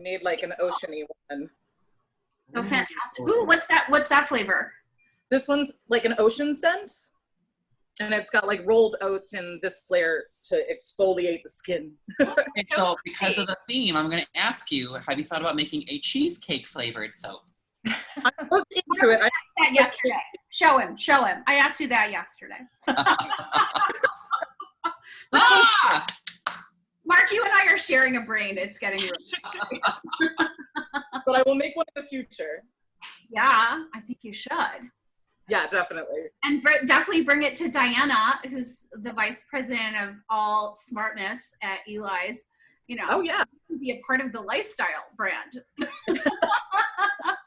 made like an oceany one. So fantastic. Ooh, what's that flavor? This one's like an ocean scent, and it's got like rolled oats in this layer to exfoliate the skin. And so because of the theme, I'm going to ask you, have you thought about making a cheesecake flavored soap? I looked into it. Yesterday. Show him. I asked you that yesterday. Ah! Mark, you and I are sharing a brain. It's getting really But I will make one in the future. Yeah, I think you should. Yeah, definitely. And definitely bring it to Diana, who's the vice president of all smartness at Eli's. You know, oh yeah, be a part of the lifestyle brand.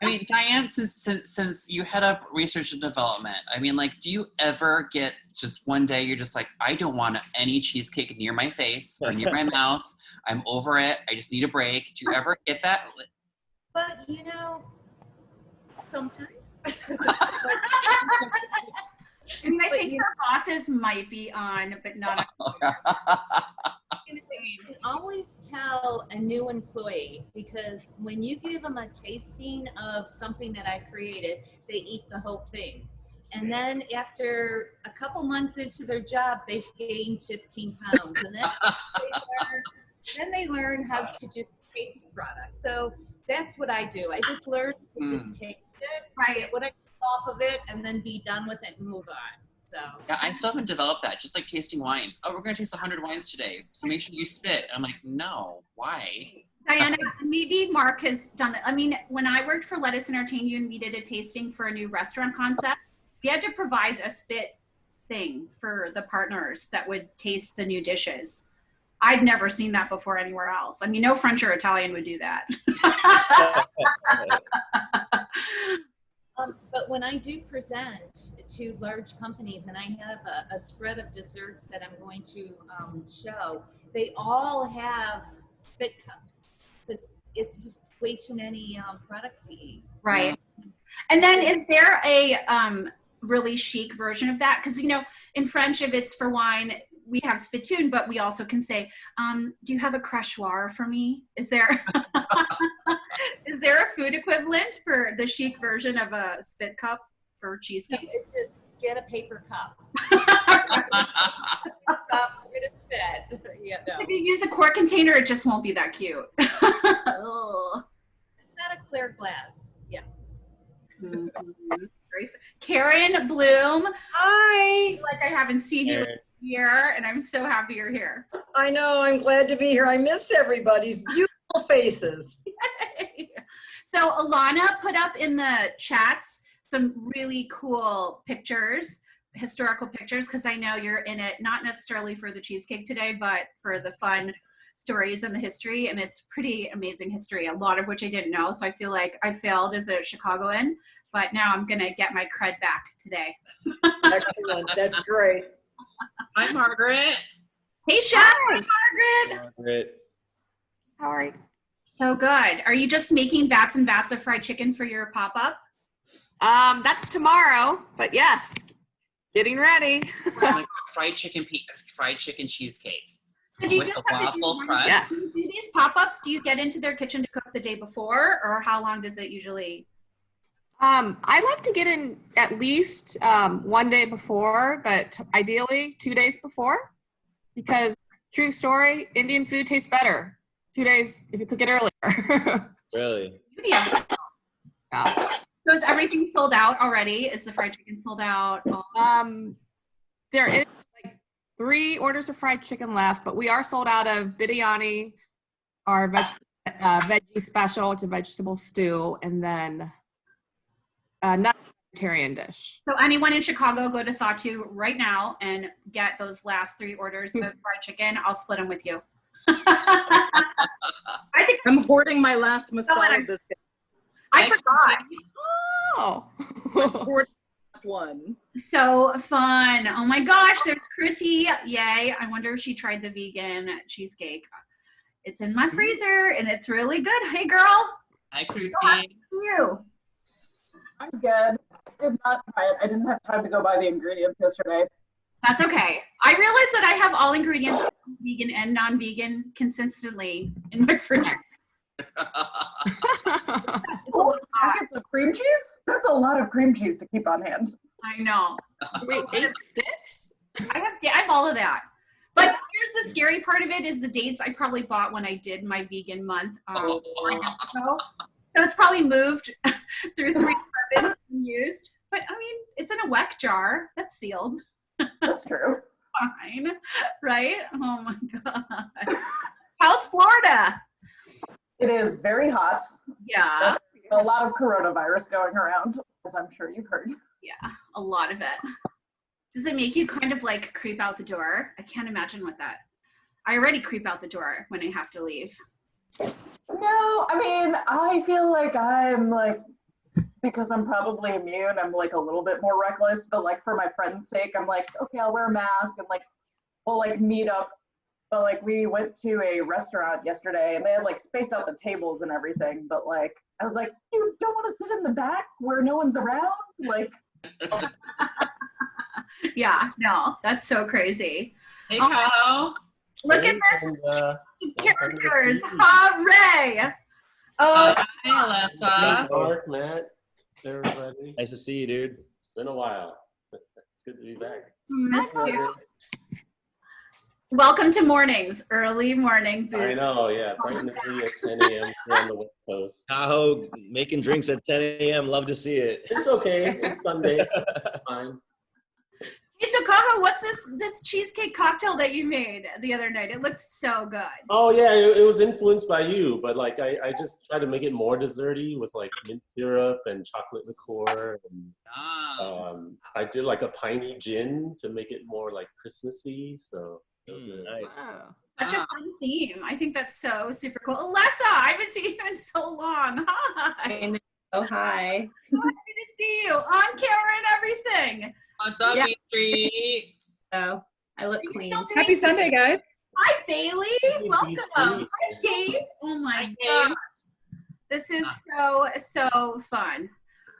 I mean, Diane, since you head up research and development, I mean, like, do you ever get just one day you're just like, I don't want any cheesecake near my face or near my mouth. I'm over it. I just need a break. Do you ever get that? But you know, sometimes. I mean, I think her bosses might be on, but not. You can always tell a new employee, because when you give them a tasting of something that I created, they eat the whole thing. And then after a couple months into their job, they've gained 15 pounds. And then they learn how to just taste products. So that's what I do. I just learn to just taste it, get what I get off of it, and then be done with it and move on. So. Yeah, I still haven't developed that. Just like tasting wines. Oh, we're going to taste 100 wines today. So make sure you spit. I'm like, no, why? Diana, maybe Mark has done it. I mean, when I worked for Lettuce Entertain You and we did a tasting for a new restaurant concept, we had to provide a spit thing for the partners that would taste the new dishes. I'd never seen that before anywhere else. I mean, no French or Italian would do that. But when I do present to large companies and I have a spread of desserts that I'm going to show, they all have spit cups. So it's just way too many products to eat. Right. And then is there a really chic version of that? Because, you know, in French, if it's for wine, we have spittoon, but we also can say, do you have a crachoir for me? Is there is there a food equivalent for the chic version of a spit cup for cheesecake? No, it's just get a paper cup. Yeah, no. If you use a quart container, it just won't be that cute. It's not a clear glass. Yeah. Mm-hmm. Karen Bloom. Hi. Like I haven't seen you here, and I'm so happy you're here. I know, I'm glad to be here. I missed everybody's beautiful faces. So Alana put up in the chats some really cool pictures, historical pictures, because I know you're in it, not necessarily for the cheesecake today, but for the fun stories and the history, and it's pretty amazing history, a lot of which I didn't know, so I feel like I failed as a Chicagoan, but now I'm going to get my cred back today. Excellent. That's great. Hi, Margaret. Hey, Chef. Hi, Margaret. Margaret. How are you? So good. Are you just making vats and vats of fried chicken for your pop-up? That's tomorrow, but yes, getting ready. fried chicken cheesecake. So do you with just the have to do waffle one? crust. Yes. Do you do these pop-ups? Do you get into their kitchen to cook the day before, or how long does it usually? I like to get in at least one day before, but ideally 2 days before, because true story, Indian food tastes better 2 days if you cook it earlier. Really? Yeah. So is everything sold out already? Is the fried chicken sold out? There is like 3 orders of fried chicken left, but we are sold out of biryani, our veggie special, it's a vegetable stew, and then not vegetarian dish. So anyone in Chicago, go to Thatu right now and get those last 3 orders of fried chicken. I'll split them with you. I think I'm hoarding my last masala biscuit. I forgot. Oh. Hoarding the last one. So fun. Oh my gosh, there's Kruti. Yay. I wonder if she tried the vegan cheesecake. It's in my freezer and it's really good. Hey girl. Hi, Kruti. How are you? I'm good. I did not try it. I didn't have time to go buy the ingredients yesterday. That's okay. I realized that I have all ingredients, vegan and non-vegan, consistently in my fridge. Oh, packets of cream cheese? That's a lot of cream cheese to keep on hand. I know. Wait, 8 sticks? I have all of that. But here's the scary part of it is the dates I probably bought when I did my vegan month 4 years ago. So it's probably moved through 3 cartons and used. But I mean, it's in a WEC jar that's sealed. That's true. Fine, right? Oh my God. How's Florida? It is very hot. Yeah. A lot of coronavirus going around, as I'm sure you've heard. Yeah, a lot of it. Does it make you kind of like creep out the door? I can't imagine what that. I already creep out the door when I have to leave. No, I mean, I feel like I'm like, because I'm probably immune, I'm like a little bit more reckless, but like for my friend's sake, I'm like, okay, I'll wear a mask and like, we'll like meet up. But like we went to a restaurant yesterday and they had like spaced out the tables and everything. But like, I was like, you don't want to sit in the back where no one's around? Like, Yeah, no, that's so crazy. Hey, Kyle. Look at this characters. Hooray! Oh, Hi, Alyssa. Mark, Matt, everybody. Nice to see you, dude. It's been a while. It's good to be back. miss you. Welcome to mornings, early morning I booth. know, yeah. Bright and early at 10 a.m. here on the West Coast. Tahoe making drinks at 10 a.m. Love to see it. It's okay. It's Sunday. It's fine. Hey, Tokaha, what's this cheesecake cocktail that you made the other night? It looked so good. Oh, yeah. It was influenced by you, but like I just tried to make it more desserty with like mint syrup and chocolate liqueur. And, I did like a piney gin to make it more like Christmassy. So. Nice. Oh. Such a fun theme. I think that's so super cool. Alessa, I haven't seen you in so long. Hi. Oh, hi. So happy to see you on camera and everything. What's up, Yeah. E3? So I look Are you clean. still doing- Happy Sunday, guys. Hi, Bailey. Welcome. Hi, Gabe. Oh my gosh. This is so fun.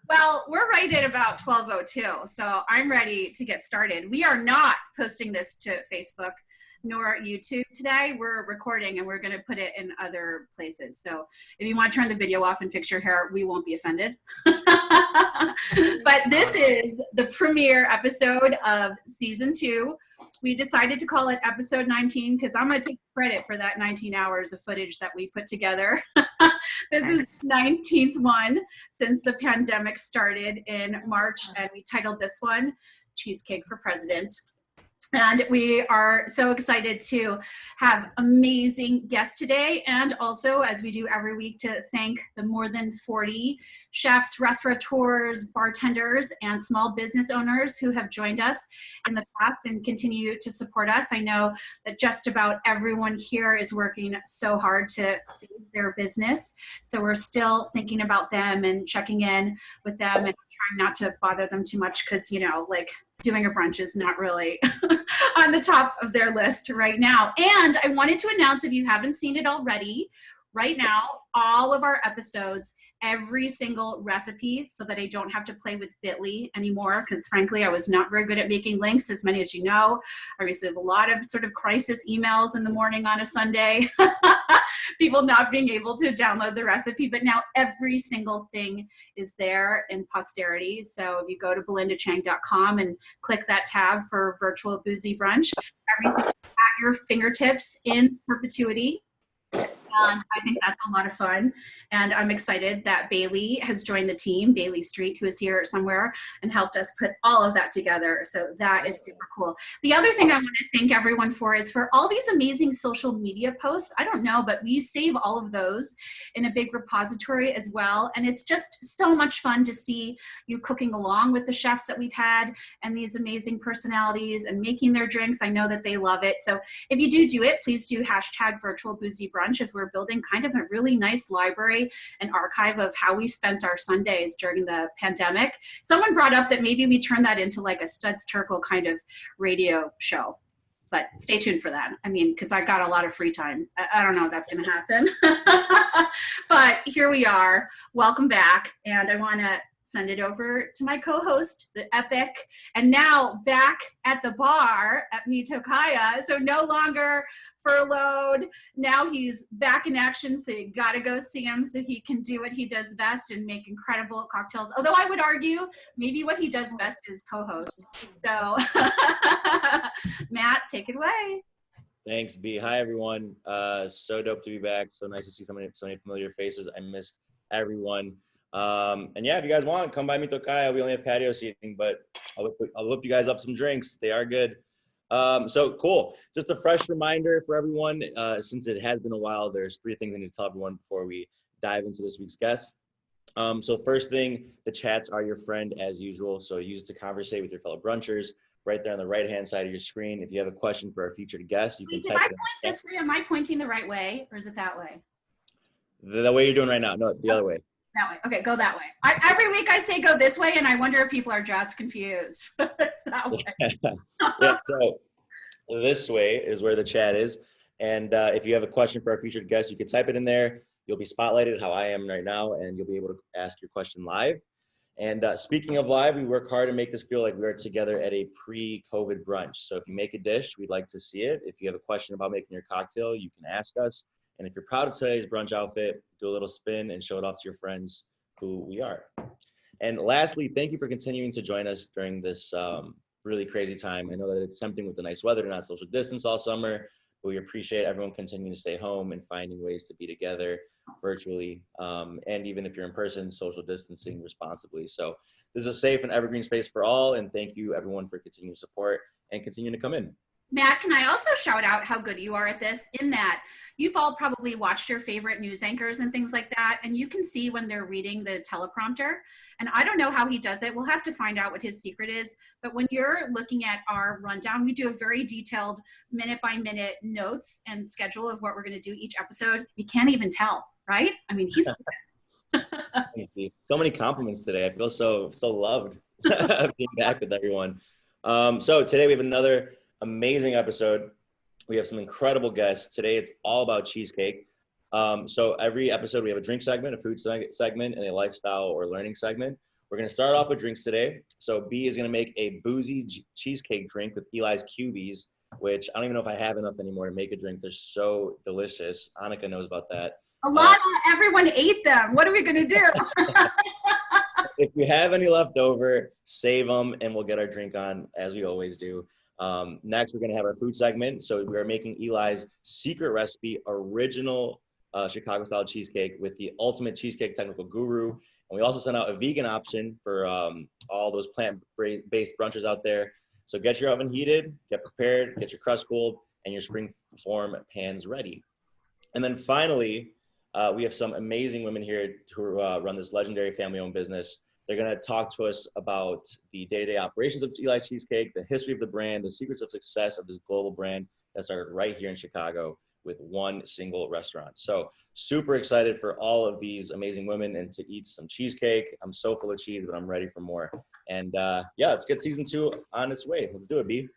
Well, we're right at about 12:02, so I'm ready to get started. We are not posting this to Facebook nor YouTube today. We're recording and we're going to put it in other places. So if you want to turn the video off and fix your hair, we won't be offended. But this is the premiere episode of season 2. We decided to call it episode 19 because I'm going to take credit for that 19 hours of footage that we put together. This is the 19th one since the pandemic started in March, and we titled this one Cheesecake for President. And we are so excited to have amazing guests today, and also, as we do every week, to thank the more than 40 chefs, restaurateurs, bartenders, and small business owners who have joined us in the past and continue to support us. I know that just about everyone here is working so hard to save their business, so we're still thinking about them and checking in with them and trying not to bother them too much because, you know, like, doing a brunch is not really on the top of their list right now. And I wanted to announce, if you haven't seen it already, right now, all of our episodes, every single recipe, so that I don't have to play with Bitly anymore, because frankly, I was not very good at making links, as many as you know. I receive a lot of sort of crisis emails in the morning on a Sunday, people not being able to download the recipe, but now every single thing is there in posterity. So if you go to belindachang.com and click that tab for virtual Boozy Brunch, everything at your fingertips in perpetuity. I think that's a lot of fun, and I'm excited that Bailey has joined the team, Bailey Street, who is here somewhere, and helped us put all of that together. So that is super cool. The other thing I want to thank everyone for is for all these amazing social media posts. I don't know, but we save all of those in a big repository as well, and it's just so much fun to see you cooking along with the chefs that we've had and these amazing personalities and making their drinks. I know that they love it. So if you do it, please do hashtag virtual Boozy Brunch, as we're building kind of a really nice library and archive of how we spent our Sundays during the pandemic. Someone brought up that maybe we turn that into like a Studs Terkel kind of radio show, but stay tuned for that. I mean, because I got a lot of free time. I don't know if that's going to happen, but here we are. Welcome back. And I want to send it over to my co-host, the epic, and now back at the bar at Mito Kaya. So no longer furloughed. Now he's back in action. So you got to go see him so he can do what he does best and make incredible cocktails. Although I would argue maybe what he does best is co-host. So Matt, take it away. Thanks, B. Hi, everyone. So dope to be back. So nice to see so many familiar faces. I missed everyone. And yeah, if you guys want, come by Mito Kaya. We only have patio seating, but I'll whip you guys up some drinks. They are good. So cool. Just a fresh reminder for everyone, since it has been a while, there's 3 things I need to tell everyone before we dive into this week's guest. So first thing, the chats are your friend as usual. So use it to conversate with your fellow brunchers right there on the right-hand side of your screen. If you have a question for our featured guest, you can type it in. Did I point this way? Am I pointing the right way, or is it that way? The way you're doing right now. No, the other way. That way. Okay, go that way. Every week I say go this way, and I wonder if people are just confused. It's that way. Yeah, so this way is where the chat is. And if you have a question for our featured guest, you can type it in there. You'll be spotlighted how I am right now, and you'll be able to ask your question live. And speaking of live, we work hard to make this feel like we are together at a pre-COVID brunch. So if you make a dish, we'd like to see it. If you have a question about making your cocktail, you can ask us. And if you're proud of today's brunch outfit, do a little spin and show it off to your friends who we are. And lastly, thank you for continuing to join us during this really crazy time. I know that it's tempting with the nice weather to not social distance all summer, but we appreciate everyone continuing to stay home and finding ways to be together virtually, and even if you're in person, social distancing responsibly. So this is a safe and evergreen space for all, and thank you everyone for continuing to support and continuing to come in. Matt, can I also shout out how good you are at this, in that you've all probably watched your favorite news anchors and things like that, and you can see when they're reading the teleprompter. And I don't know how he does it. We'll have to find out what his secret is. But when you're looking at our rundown, we do a very detailed minute-by-minute notes and schedule of what we're going to do each episode. You can't even tell, right? I mean, he's so many compliments today. I feel so loved being back with everyone. So today we have another amazing episode. We have some incredible guests. Today it's all about cheesecake. So every episode we have a drink segment, a food segment, and a lifestyle or learning segment. We're going to start off with drinks today. So B is going to make a Boozy cheesecake drink with Eli's cubies, which I don't even know if I have enough anymore to make a drink. They're so delicious. Annika knows about that. Everyone ate them. What are we going to do? If you have any left over, save them and we'll get our drink on as we always do. Next, we're going to have our food segment. So we are making Eli's secret recipe, original Chicago style cheesecake with the ultimate cheesecake technical guru. And we also sent out a vegan option for all those plant-based brunchers out there. So get your oven heated, get prepared, get your crust cooled, and your spring form pans ready. And then finally, we have some amazing women here who run this legendary family-owned business. They're going to talk to us about the day-to-day operations of Eli's Cheesecake, the history of the brand, the secrets of success of this global brand that started right here in Chicago with one single restaurant. So super excited for all of these amazing women and to eat some cheesecake. I'm so full of cheese, but I'm ready for more. And yeah, let's get season 2 on its way. Let's do it, B.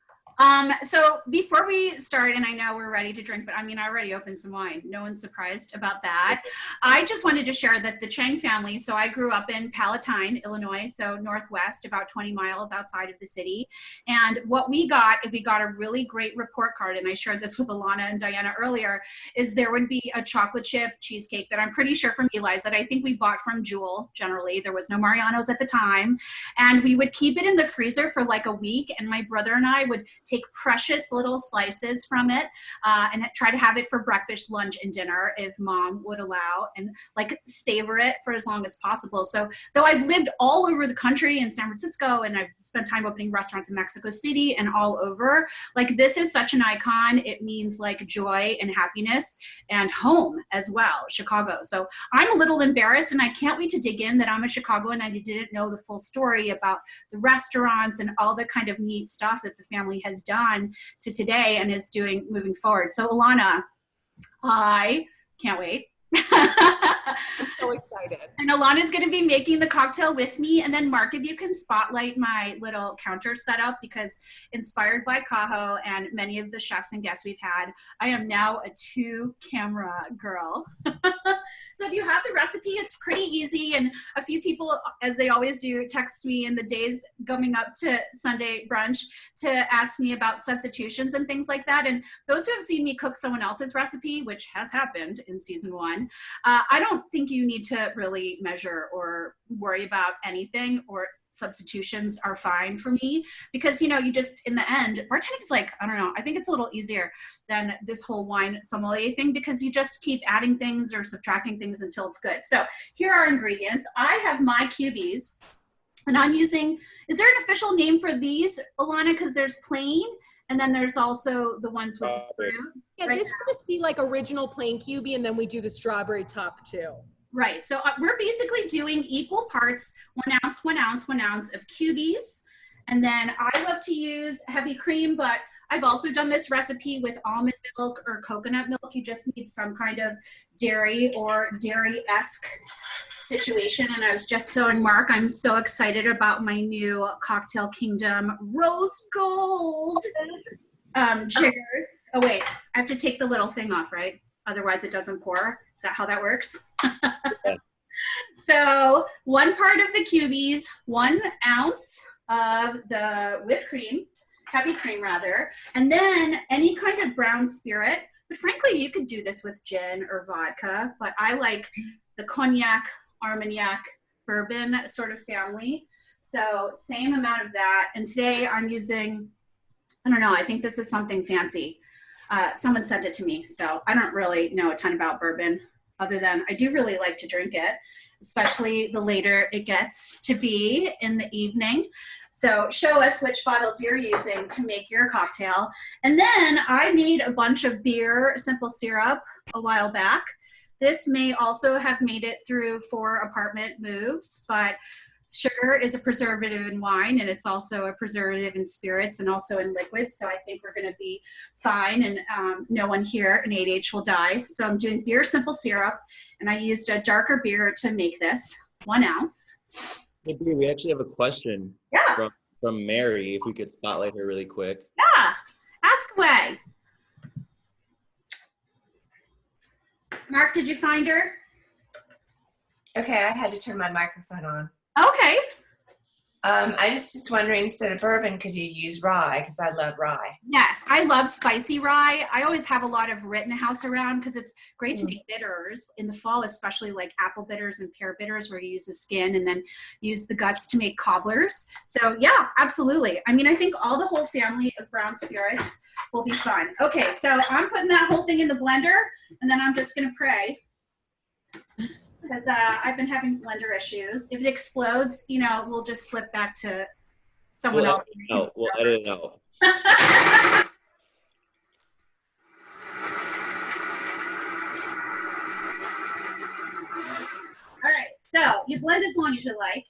So before we start, and I know we're ready to drink, but I mean, I already opened some wine. No one's surprised about that. I just wanted to share that the Chang family, so I grew up in Palatine, Illinois, so northwest, about 20 miles outside of the city. And what we got a really great report card, and I shared this with Alana and Diana earlier, is there would be a chocolate chip cheesecake that I'm pretty sure from Eli's that I think we bought from Jewel generally. There was no Mariano's at the time. And we would keep it in the freezer for like a week, and my brother and I would take precious little slices from it and try to have it for breakfast, lunch, and dinner if mom would allow, and like savor it for as long as possible. So though I've lived all over the country in San Francisco and I've spent time opening restaurants in Mexico City and all over, like this is such an icon. It means like joy and happiness and home as well, Chicago. So I'm a little embarrassed and I can't wait to dig in that I'm a Chicagoan and I didn't know the full story about the restaurants and all the kind of neat stuff that the family has done to today and is doing moving forward. So Alana, I can't wait. I'm so excited. And Alana's going to be making the cocktail with me. And then Mark, if you can spotlight my little counter setup, because inspired by Cajo and many of the chefs and guests we've had, I am now a 2-camera girl. So if you have the recipe, it's pretty easy. And a few people, as they always do, text me in the days coming up to Sunday brunch to ask me about substitutions and things like that. And those who have seen me cook someone else's recipe, which has happened in season 1, I don't think you need to really measure or worry about anything, or substitutions are fine for me, because you just, in the end, bartending is like, I don't know, I think it's a little easier than this whole wine sommelier thing, because you just keep adding things or subtracting things until it's good. So here are ingredients. I have my cubies, and I'm using, is there an official name for these, Alana? Because there's plain, and then there's also the ones with the fruit. Yeah, right this would just be like original plain cubie, and then we do the strawberry top too. Right, so we're basically doing equal parts, 1 ounce, 1 ounce, 1 ounce of cubies. And then I love to use heavy cream, but I've also done this recipe with almond milk or coconut milk. You just need some kind of dairy or dairy-esque situation. And I was just showing Mark, I'm so excited about my new Cocktail Kingdom Rose Gold jiggers. Oh wait, I have to take the little thing off, right? Otherwise it doesn't pour. Is that how that works? Yeah. So 1 part of the cubies, 1 ounce of the whipped cream, heavy cream rather, and then any kind of brown spirit. But frankly, you could do this with gin or vodka, but I like the cognac, Armagnac, bourbon sort of family. So same amount of that. And today I'm using, I don't know, I think this is something fancy. Someone sent it to me, so I don't really know a ton about bourbon, other than I do really like to drink it, especially the later it gets to be in the evening. So show us which bottles you're using to make your cocktail. And then I made a bunch of beer simple syrup a while back. This may also have made it through 4 apartment moves, but sugar is a preservative in wine, and it's also a preservative in spirits and also in liquids. So I think we're going to be fine, and no one here in 8H will die. So I'm doing beer simple syrup, and I used a darker beer to make this, 1 ounce. Hey, Bree, we actually have a question Yeah. from Mary, if we could spotlight her really quick. Yeah, ask away. Mark, did you find her? Okay, I had to turn my microphone on. Okay. I was just wondering, instead of bourbon, could you use rye? Because I love rye. Yes, I love spicy rye. I always have a lot of Rittenhouse around because it's great to make bitters in the fall, especially like apple bitters and pear bitters, where you use the skin and then use the guts to make cobblers. So yeah, absolutely. I mean, I think all the whole family of brown spirits will be fun. Okay, so I'm putting that whole thing in the blender, and then I'm just gonna pray, because I've been having blender issues. If it explodes, we'll just flip back to someone else. No, we'll edit it out. All right, so you blend as long as you like.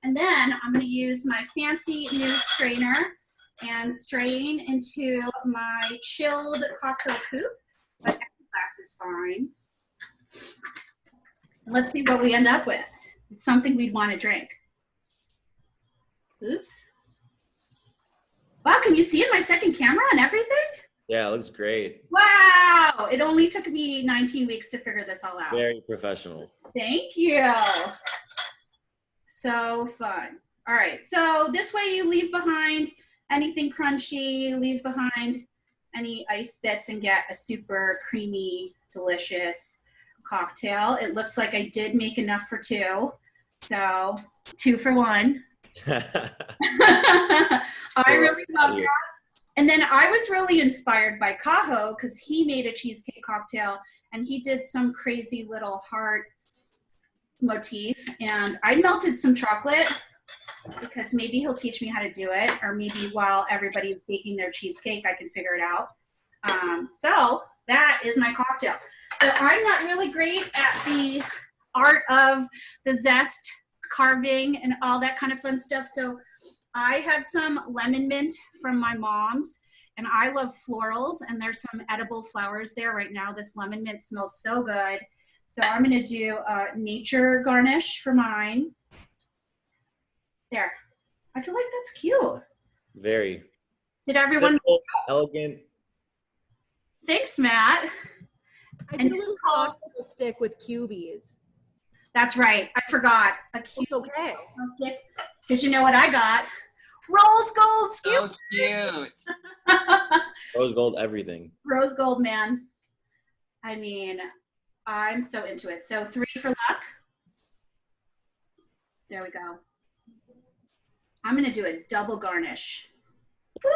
And then I'm gonna use my fancy new strainer and strain into my chilled cocktail coupe, but glass is fine. Let's see what we end up with. It's something we'd want to drink. Oops. Wow, can you see in my second camera and everything? Yeah, it looks great. Wow, it only took me 19 weeks to figure this all out. Very professional. Thank you. So fun. All right, so this way you leave behind anything crunchy, leave behind any ice bits, and get a super creamy, delicious cocktail. It looks like I did make enough for 2, so 2 for 1. I really love that. And then I was really inspired by Cajo, because he made a cheesecake cocktail and he did some crazy little heart motif, and I melted some chocolate because maybe he'll teach me how to do it, or maybe while everybody's baking their cheesecake I can figure it out. So that is my cocktail. So I'm not really great at the art of the zest carving and all that kind of fun stuff. So I have some lemon mint from my mom's, and I love florals, and there's some edible flowers there right now. This lemon mint smells so good. So I'm gonna do a nature garnish for mine. There, I feel like that's cute. Very. Did everyone? Simple, elegant. Thanks, Matt. I And did a little called- popsicle stick with cubies. That's right. I forgot. A cute It's okay. stick. Because you know what I got? Rose gold skew. So cute. Rose gold everything. Rose gold, man. I mean, I'm so into it. So 3 for luck. There we go. I'm gonna do a double garnish. Whoop.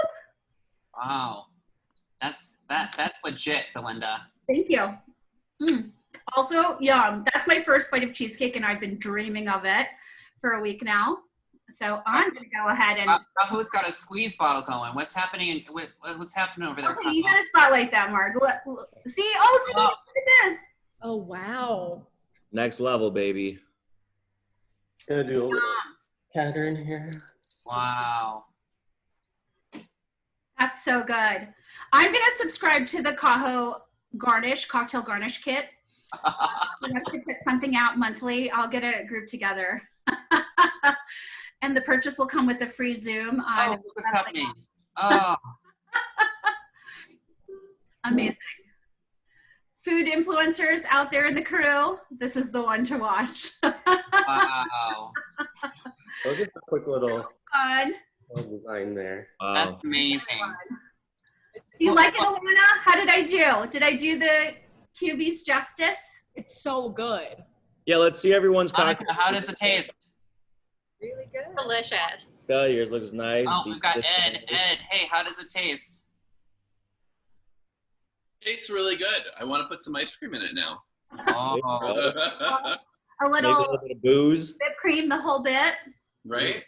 Wow. That's legit, Belinda. Thank you. Also, yum. That's my first bite of cheesecake, and I've been dreaming of it for a week now. So I'm gonna go ahead and. Who's got a squeeze bottle going? What's happening? What's happening over there? Okay, you gotta spotlight that, Mark. See, look at this. Oh, wow. Next level, baby. Gonna do a little pattern here. Wow. That's so good. I'm gonna subscribe to the cocktail garnish kit. He wants to put something out monthly. I'll get a group together. And the purchase will come with a free Zoom. Oh, look what's happening. Oh. Amazing. Food influencers out there in the crew, this is the one to watch. Wow. So just a quick little Fun. design there. That's amazing. Do you like it, Alana? How did I do? Did I do the cubies justice? It's so good. Yeah, let's see everyone's cocktail. How does it taste? Really good. Delicious. Yeah, yours looks nice. Oh, we've got Ed. Ed, hey, how does it taste? Tastes really good. I want to put some ice cream in it now. Oh. A Maybe little a little bit of booze. whipped cream, the whole bit. Right?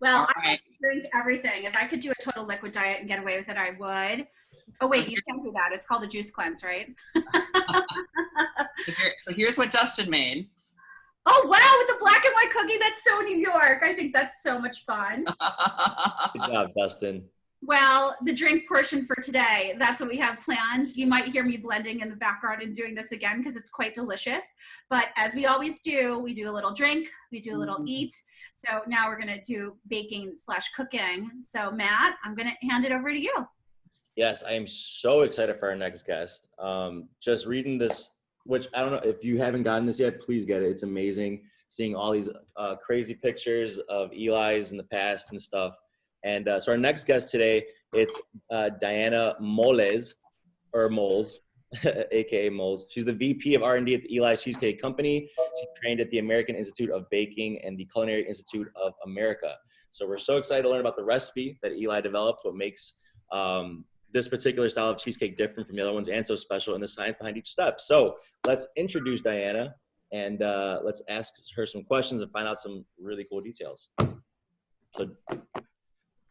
Well, All I right. like to drink everything. If I could do a total liquid diet and get away with it, I would. Oh, wait, you can't do that. It's called a juice cleanse, right? So here's what Dustin made. Oh, wow, with the black and white cookie. That's so New York. I think that's so much fun. Good job, Dustin. Well, the drink portion for today, that's what we have planned. You might hear me blending in the background and doing this again because it's quite delicious. But as we always do, we do a little drink, we do a little eat. So now we're going to do baking/cooking. So Matt, I'm going to hand it over to you. Yes, I am so excited for our next guest. Just reading this, which I don't know if you haven't gotten this yet, please get it. It's amazing seeing all these crazy pictures of Eli's in the past and stuff. And so our next guest today, it's Diana Moles, aka Moles. She's the VP of R&D at the Eli's Cheesecake Company. She trained at the American Institute of Baking and the Culinary Institute of America. So we're so excited to learn about the recipe that Eli developed, what makes this particular style of cheesecake different from the other ones and so special, and the science behind each step. So let's introduce Diana and let's ask her some questions and find out some really cool details. So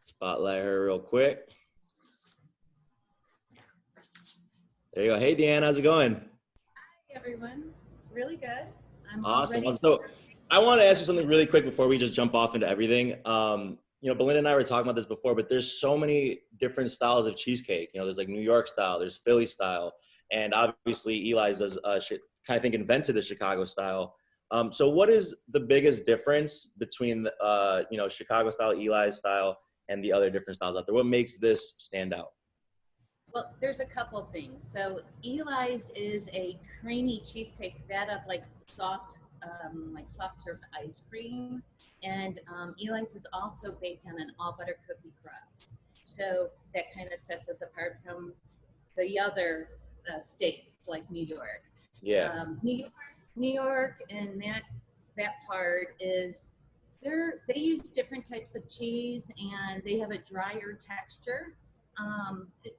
spotlight her real quick. There you go. Hey, Deanna, how's it going? Hi, everyone. Really good. I'm Awesome. already- So I want to ask you something really quick before we just jump off into everything. You know, Belinda and I were talking about this before, but there's so many different styles of cheesecake. You know, there's like New York style, there's Philly style, and obviously Eli's does kind of think invented the Chicago style. So what is the biggest difference between you know, Chicago style, Eli's style, and the other different styles out there? What makes this stand out? Well, there's a couple of things. So Eli's is a creamy cheesecake that of like soft served ice cream. And Eli's is also baked on an all butter cookie crust. So that kind of sets us apart from the other states like New York. Yeah. New York and that part is they use different types of cheese and they have a drier texture,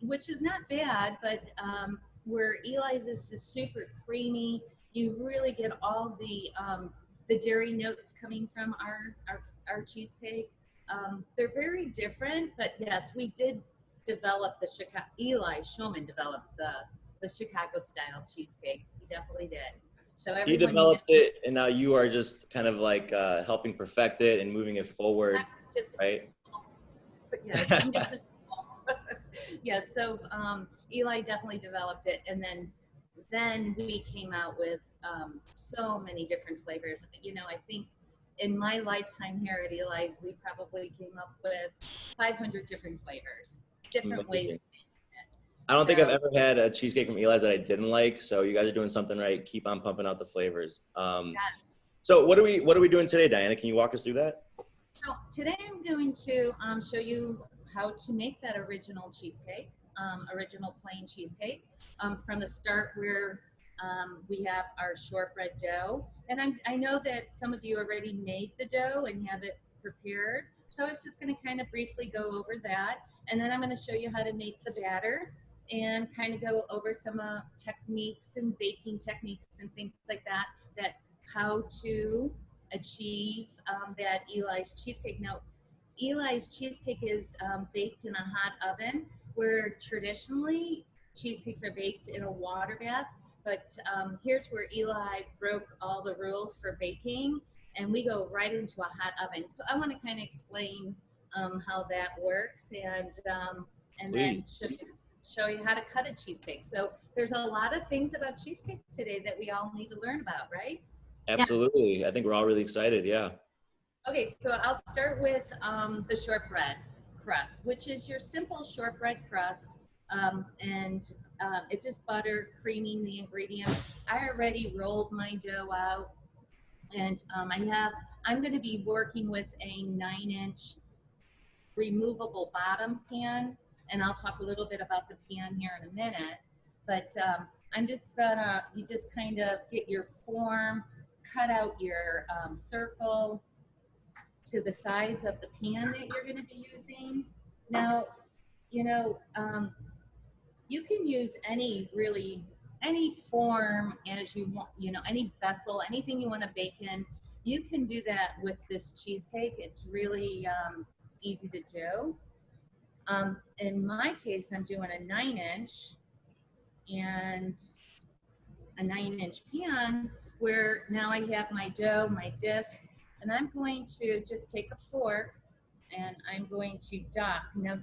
which is not bad, but where Eli's is super creamy, you really get all the dairy notes coming from our cheesecake. They're very different, but yes, we did develop Eli Schulman developed the Chicago style cheesecake. He definitely did. So He developed it, and now you are just kind of like helping perfect it and moving it forward, right? Yes, I'm just yes. So Eli definitely developed it, and then we came out with so many different flavors. You know, I think in my lifetime here at Eli's, we probably came up with 500 different flavors, different ways. I don't think I've So- ever had a cheesecake from Eli's that I didn't like. So you guys are doing something right. Keep on pumping out the flavors. So what are we doing today, Diana? Can you walk us through that? So today I'm going to show you how to make that original cheesecake, original plain cheesecake. From the start where we have our shortbread dough. And I know that some of you already made the dough and have it prepared. So I was just going to kind of briefly go over that. And then I'm going to show you how to make the batter and kind of go over some techniques and baking techniques and things like that, how to achieve that Eli's cheesecake. Now, Eli's cheesecake is baked in a hot oven, where traditionally cheesecakes are baked in a water bath. But here's where Eli broke all the rules for baking, and we go right into a hot oven. So I want to kind of explain how that works, and then show you how to cut a cheesecake. So there's a lot of things about cheesecake today that we all need to learn about, right? Absolutely. I think we're all really excited. Yeah. Okay, so I'll start with the shortbread crust, which is your simple shortbread crust, and it's just butter, creaming the ingredients. I already rolled my dough out, and I'm going to be working with a 9-inch removable bottom pan, and I'll talk a little bit about the pan here in a minute. But I'm just gonna, you just kind of get your form, cut out your circle to the size of the pan that you're going to be using. Now, you can use any form as you want, any vessel, anything you want to bake in. You can do that with this cheesecake. It's really easy to do. In my case, I'm doing a 9-inch and a 9-inch pan, where now I have my dough, my disc, and I'm going to just take a fork and I'm going to dock. Now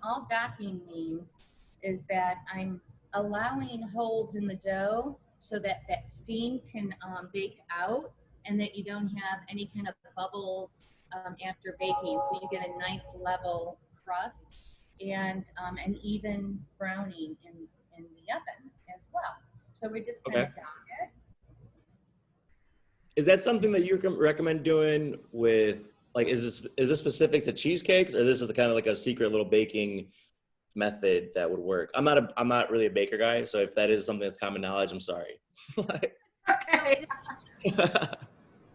all docking means is that I'm allowing holes in the dough so that steam can bake out, and that you don't have any kind of bubbles after baking. So you get a nice level crust and an even browning in the oven as well. So we just kind of dock it. Is that something that you can recommend doing with, like, is this specific to cheesecakes, or this is kind of like a secret little baking method that would work? I'm not really a baker guy, so if that is something that's common knowledge, I'm sorry. Okay.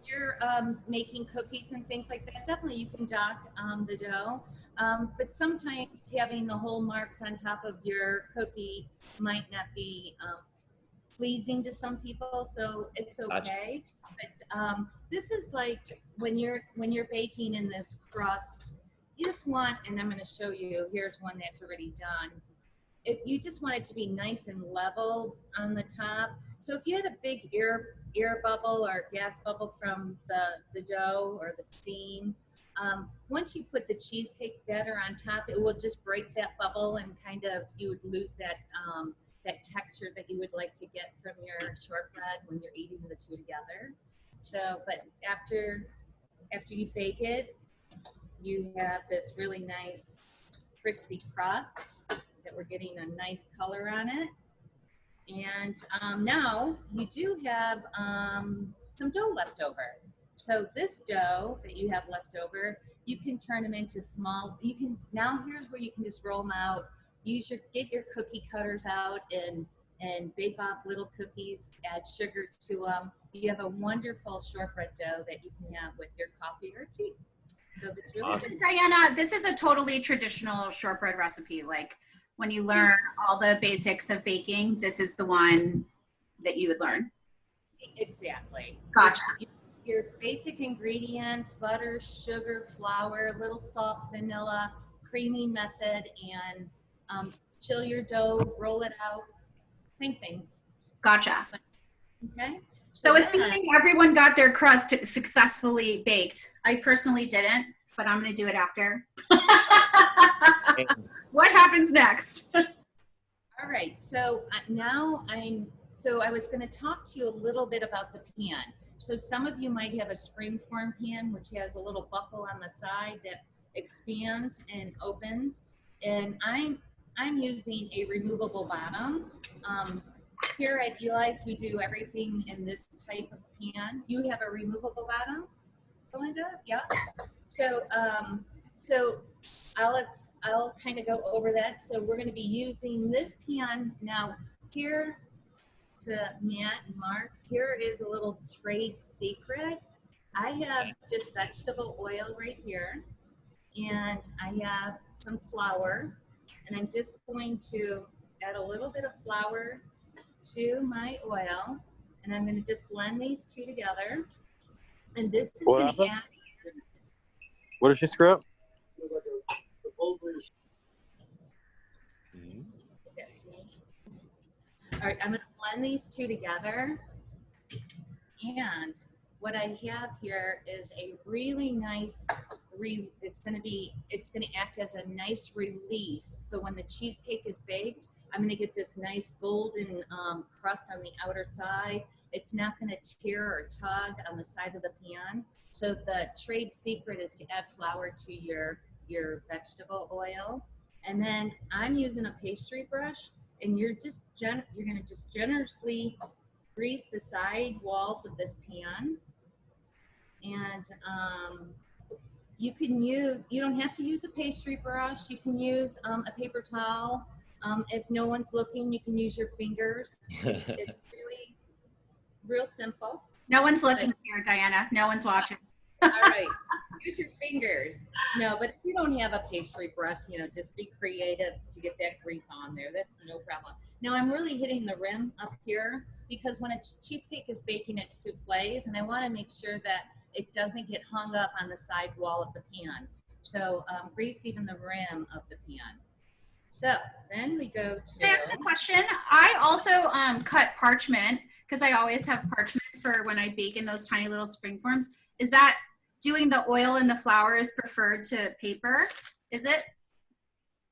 You're making cookies and things like that, definitely you can dock the dough. But sometimes having the whole marks on top of your cookie might not be pleasing to some people, so it's okay. But this is like when you're baking in this crust, you just want, and I'm going to show you, here's one that's already done. You just want it to be nice and level on the top. So if you had a big air bubble or gas bubble from the dough or the steam, once you put the cheesecake batter on top, it will just break that bubble, and kind of you would lose that texture that you would like to get from your shortbread when you're eating the two together. So, but after you bake it, you have this really nice crispy crust that we're getting a nice color on it. And now you do have some dough left over. So this dough that you have left over, you can turn them into small, now here's where you can just roll them out. Get your cookie cutters out and bake off little cookies, add sugar to them. You have a wonderful shortbread dough that you can have with your coffee or tea. So it's really good. Diana, this is a totally traditional shortbread recipe. Like when you learn all the basics of baking, this is the one that you would learn. Exactly. Gotcha. Your basic ingredients: butter, sugar, flour, little salt, vanilla, creamy method, and chill your dough, roll it out. Same thing. Gotcha. Okay. So assuming everyone got their crust successfully baked, I personally didn't, but I'm going to do it after. What happens next? All right. So now I was going to talk to you a little bit about the pan. So some of you might have a springform pan, which has a little buckle on the side that expands and opens. And I'm using a removable bottom. Here at Eli's, we do everything in this type of pan. You have a removable bottom, Belinda? Yeah. So, I'll kind of go over that. So we're going to be using this pan now. Here to Matt and Mark, here is a little trade secret. I have just vegetable oil right here, and I have some flour, and I'm just going to add a little bit of flour to my oil, and I'm going to just blend these two together. And this is going to add. What did she screw up? All right, I'm going to blend these two together. And what I have here is a really nice, it's going to act as a nice release. So when the cheesecake is baked, I'm going to get this nice golden crust on the outer side. It's not going to tear or tug on the side of the pan. So the trade secret is to add flour to your vegetable oil. And then I'm using a pastry brush, and you're going to just generously grease the side walls of this pan. And you don't have to use a pastry brush. You can use a paper towel. If no one's looking, you can use your fingers. It's really real simple. No one's looking here, Diana. No one's watching. All right, use your fingers. No, but if you don't have a pastry brush, just be creative to get that grease on there. That's no problem. Now I'm really hitting the rim up here because when a cheesecake is baking, it souffles, and I want to make sure that it doesn't get hung up on the side wall of the pan. So grease even the rim of the pan. So then we go to. Can I ask a question? I also cut parchment because I always have parchment for when I bake in those tiny little spring forms. Is that doing the oil and the flour is preferred to paper? Is it?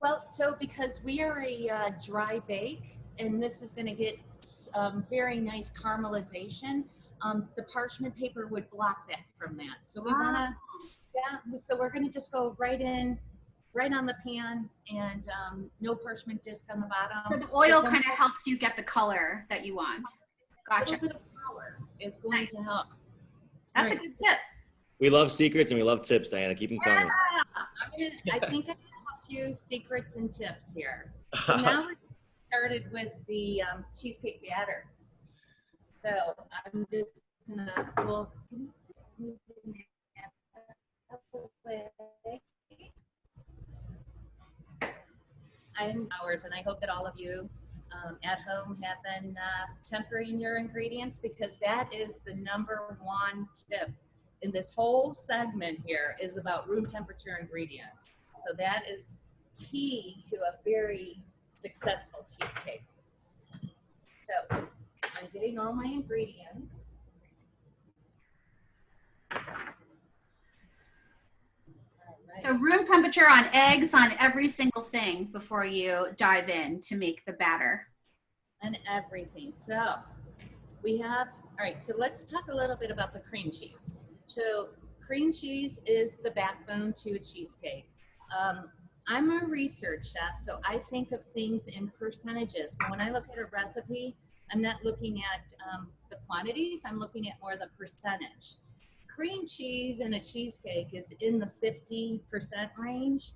Well, so because we are a dry bake, and this is going to get very nice caramelization, the parchment paper would block that from that. So we want to, so we're going to just go right on the pan, and no parchment disc on the bottom. So the oil kind of helps you get the color that you want. Gotcha. A little bit of flour is going to help. That's a good tip. We love secrets and we love tips, Diana. Keep them coming. I think I have a few secrets and tips here. So now we're started with the cheesecake batter. So I'm just gonna I'm hours, and I hope that all of you at home have been tempering your ingredients, because that is the #1 tip in this whole segment here is about room temperature ingredients. So that is key to a very successful cheesecake. So I'm getting all my ingredients. So room temperature on eggs, on every single thing before you dive in to make the batter. And everything. So we have, all right, so let's talk a little bit about the cream cheese. So cream cheese is the backbone to a cheesecake. I'm a research chef, so I think of things in percentages. So when I look at a recipe, I'm not looking at the quantities, I'm looking at more the percentage. Cream cheese in a cheesecake is in the 50% range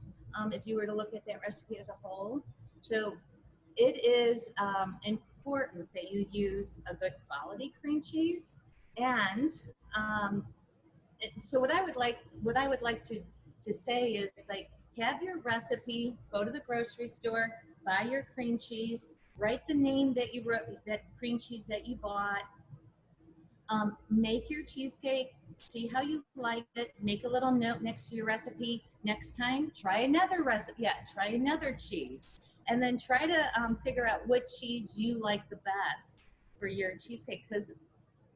if you were to look at that recipe as a whole. So it is important that you use a good quality cream cheese. And so what I would like to say is, like, have your recipe, go to the grocery store, buy your cream cheese, write the name that you wrote, that cream cheese that you bought, make your cheesecake, see how you like it, make a little note next to your recipe. Next time, try another recipe, try another cheese, and then try to figure out what cheese you like the best for your cheesecake, because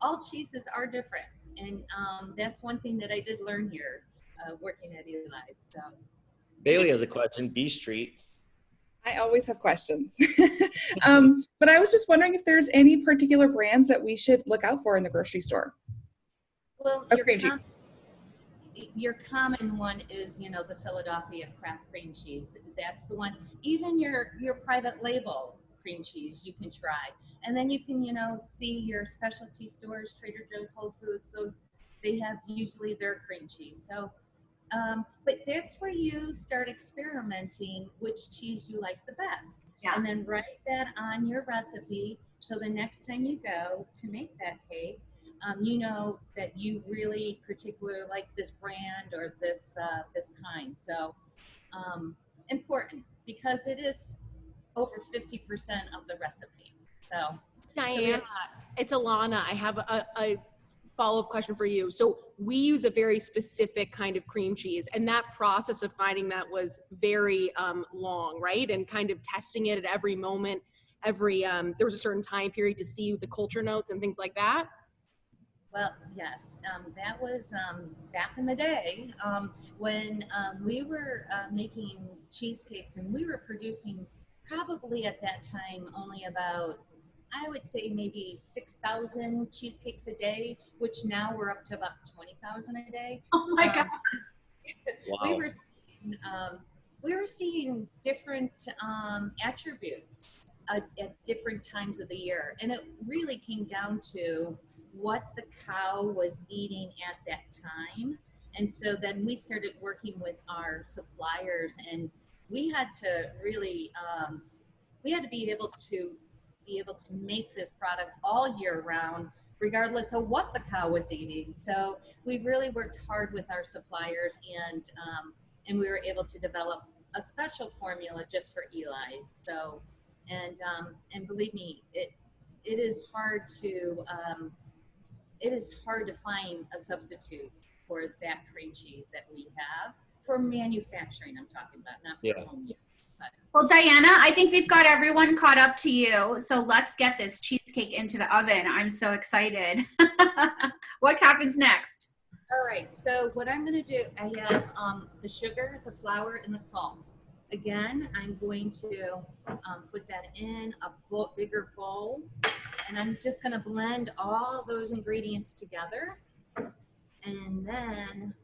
all cheeses are different. And that's one thing that I did learn here working at Eli's. So Bailey has a question. B Street. I always have questions. But I was just wondering if there's any particular brands that we should look out for in the grocery store. Well, your common one is, you know, the Philadelphia craft cream cheese. That's the one. Even your private label cream cheese you can try. And then you can, you know, see your specialty stores, Trader Joe's, Whole Foods, those, they have usually their cream cheese. So, but that's where you start experimenting which cheese you like the best. Yeah. And then write that on your recipe. So the next time you go to make that cake, you know that you really particularly like this brand or this kind. So important, because it is over 50% of the recipe. So Diana, it's Alana. I have a follow-up question for you. So we use a very specific kind of cream cheese, and that process of finding that was very long, right? And kind of testing it at every moment, there was a certain time period to see the culture notes and things like that. Well, yes, that was back in the day when we were making cheesecakes, and we were producing probably at that time only about, I would say maybe 6,000 cheesecakes a day, which now we're up to about 20,000 a day. Oh my God. Wow. We were seeing different attributes at different times of the year, and it really came down to what the cow was eating at that time. And so then we started working with our suppliers, and we had to really we had to be able to make this product all year round, regardless of what the cow was eating. So we really worked hard with our suppliers, and we were able to develop a special formula just for Eli's. So, and believe me, it is hard to find a substitute for that cream cheese that we have for manufacturing. I'm talking about, not for home use. Well, Diana, I think we've got everyone caught up to you. So let's get this cheesecake into the oven. I'm so excited. What happens next? All right, so what I'm gonna do, I have the sugar, the flour, and the salt. Again, I'm going to put that in a bigger bowl, and I'm just gonna blend all those ingredients together. And then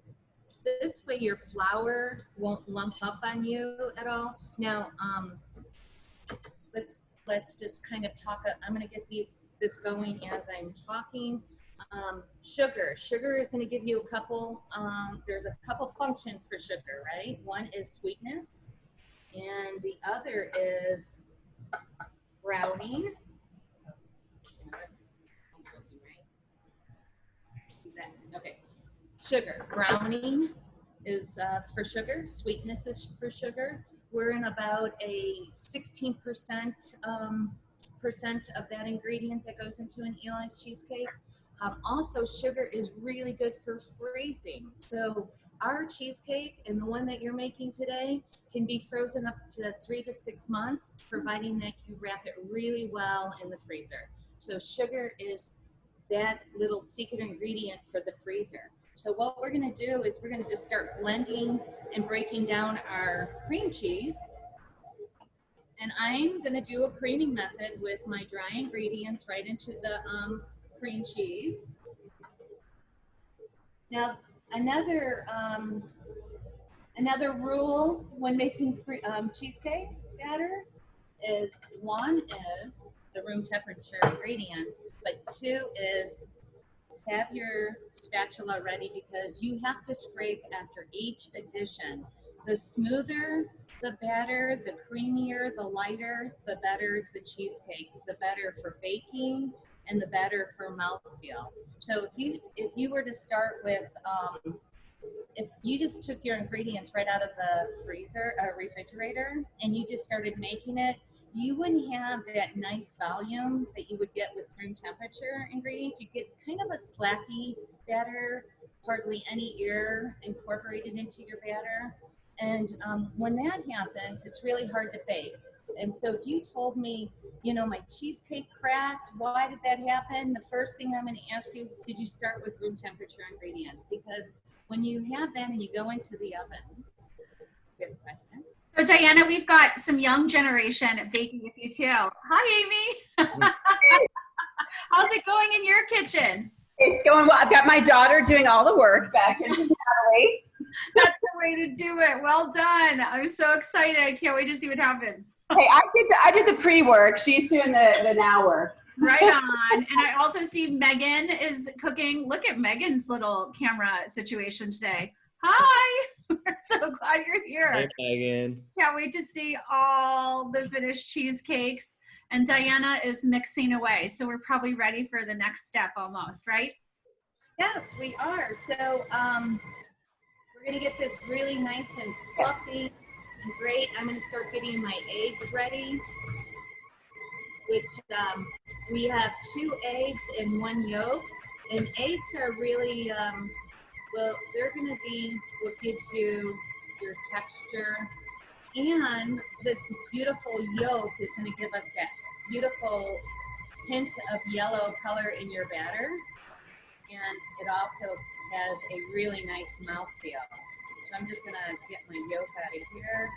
this way your flour won't lump up on you at all. Now, let's just kind of talk. I'm gonna get this going as I'm talking. Sugar is going to give you a couple, there's a couple functions for sugar, right? One is sweetness, and the other is browning. Okay, sugar, browning is for sugar, sweetness is for sugar. We're in about a 16% of that ingredient that goes into an Eli's cheesecake. Also, sugar is really good for freezing. So our cheesecake and the one that you're making today can be frozen up to 3 to 6 months, providing that you wrap it really well in the freezer. So sugar is that little secret ingredient for the freezer. So what we're gonna do is we're gonna just start blending and breaking down our cream cheese. And I'm gonna do a creaming method with my dry ingredients right into the cream cheese. Now, another rule when making cheesecake batter is, one is the room temperature ingredients, but two is have your spatula ready, because you have to scrape after each addition. The smoother the batter, the creamier, the lighter, the better the cheesecake, the better for baking, and the better for mouthfeel. So if you were to start with, if you just took your ingredients right out of the freezer or refrigerator and you just started making it, you wouldn't have that nice volume that you would get with room temperature ingredients. You get kind of a slacky batter, hardly any air incorporated into your batter. And when that happens, it's really hard to bake. And so if you told me, you know, my cheesecake cracked, why did that happen? The first thing I'm going to ask you, did you start with room temperature ingredients? Because when you have that and you go into the oven, you have a question? So Diana, we've got some young generation baking with you too. Hi, Amy. How's it going in your kitchen? It's going well. I've got my daughter doing all the work back in Natalie. way. That's the way to do it. Well done. I'm so excited. I can't wait to see what happens. Hey, I did the pre-work. She's doing the now work. Right on. And I also see Megan is cooking. Look at Megan's little camera situation today. Hi. We're so glad you're here. Hey, Megan. Can't wait to see all the finished cheesecakes. And Diana is mixing away. So we're probably ready for the next step almost, right? Yes, we are. So we're going to get this really nice and fluffy and great. I'm going to start getting my eggs ready, which we have 2 eggs and 1 yolk. And eggs are really, well, they're going to be what gives you your texture. And this beautiful yolk is going to give us that beautiful hint of yellow color in your batter. And it also has a really nice mouthfeel. So I'm just going to get my yolk out of here.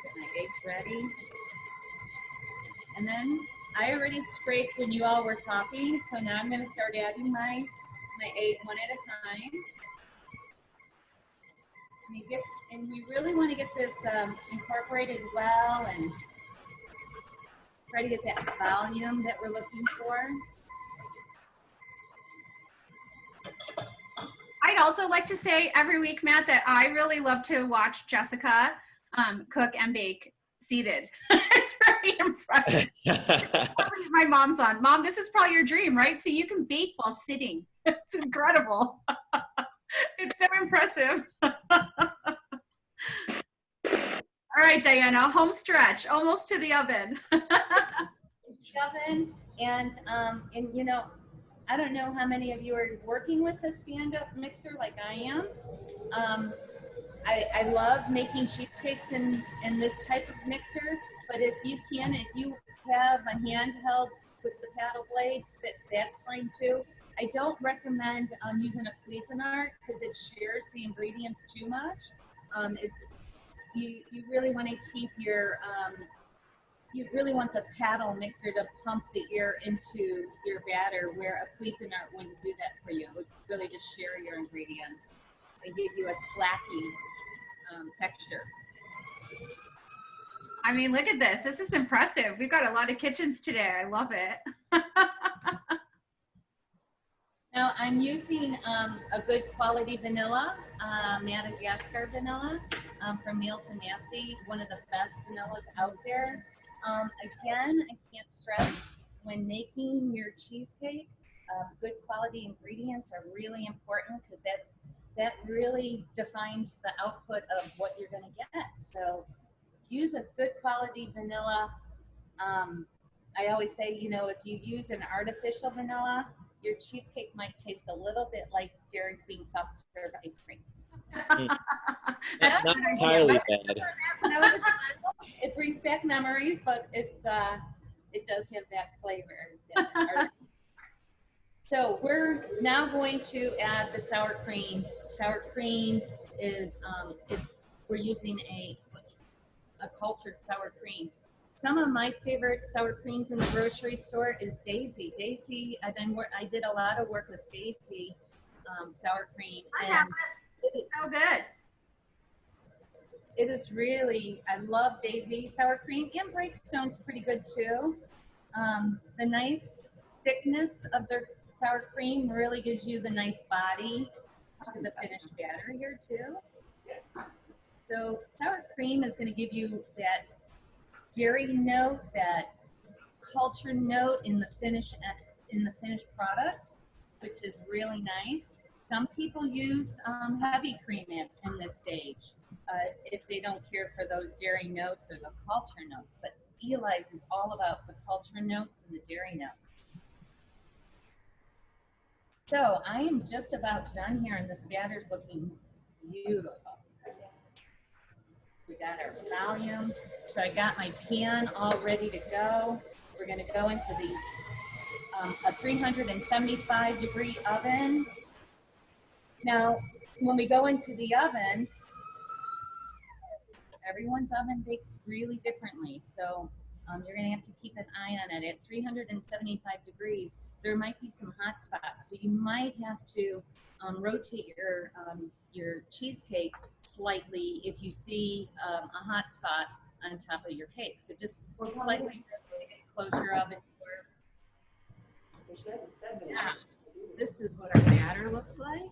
Get my eggs ready. And then I already scraped when you all were talking, so now I'm going to start adding my egg one at a time. And we really want to get this incorporated well and try to get that volume that we're looking for. I'd also like to say every week, Matt, that I really love to watch Jessica cook and bake seated. It's very impressive. My mom's on. Mom, this is probably your dream, right? So you can bake while sitting. It's incredible. It's so impressive. All right, Diana, home stretch, almost to the oven. Oven, and you know, I don't know how many of you are working with a stand-up mixer like I am. I love making cheesecakes in this type of mixer, but if you have a handheld with the paddle blades, that's fine too. I don't recommend using a Cuisinart because it shares the ingredients too much. You really want to keep your you really want the paddle mixer to pump the air into your batter, where a Cuisinart wouldn't do that for you. It would really just share your ingredients and give you a slacky texture. I mean, look at this. This is impressive. We've got a lot of kitchens today. I love it. Now I'm using a good quality vanilla, Madagascar vanilla from Nielsen Massey, one of the best vanillas out there. Again, I can't stress, when making your cheesecake, good quality ingredients are really important because that really defines the output of what you're going to get. So use a good quality vanilla. I always say, you know, if you use an artificial vanilla, your cheesecake might taste a little bit like Dairy Queen soft serve ice cream. That's not entirely bad. When I was a child, it brings back memories, but it does have that flavor. So we're now going to add the sour cream. Sour cream is we're using a cultured sour cream. Some of my favorite sour creams in the grocery store is Daisy. Daisy, I did a lot of work with Daisy sour cream. I have it. It's so good. It is really, I love Daisy sour cream, and Breakstone's pretty good too. The nice thickness of their sour cream really gives you the nice body to the finished batter here too. So sour cream is going to give you that dairy note, that culture note in the finished product, which is really nice. Some people use heavy cream in this stage if they don't care for those dairy notes or the culture notes. But Eli's is all about the culture notes and the dairy notes. So I am just about done here, and this batter's looking beautiful. We got our volume. So I got my pan all ready to go. We're going to go into the a 375 degree oven. Now, when we go into the oven, everyone's oven bakes really differently. So You're going to have to keep an eye on it. At 375 degrees, there might be some hot spots. So you might have to rotate your cheesecake slightly if you see a hot spot on top of your cake. So just slightly close your oven door. Yeah. This is what our batter looks like.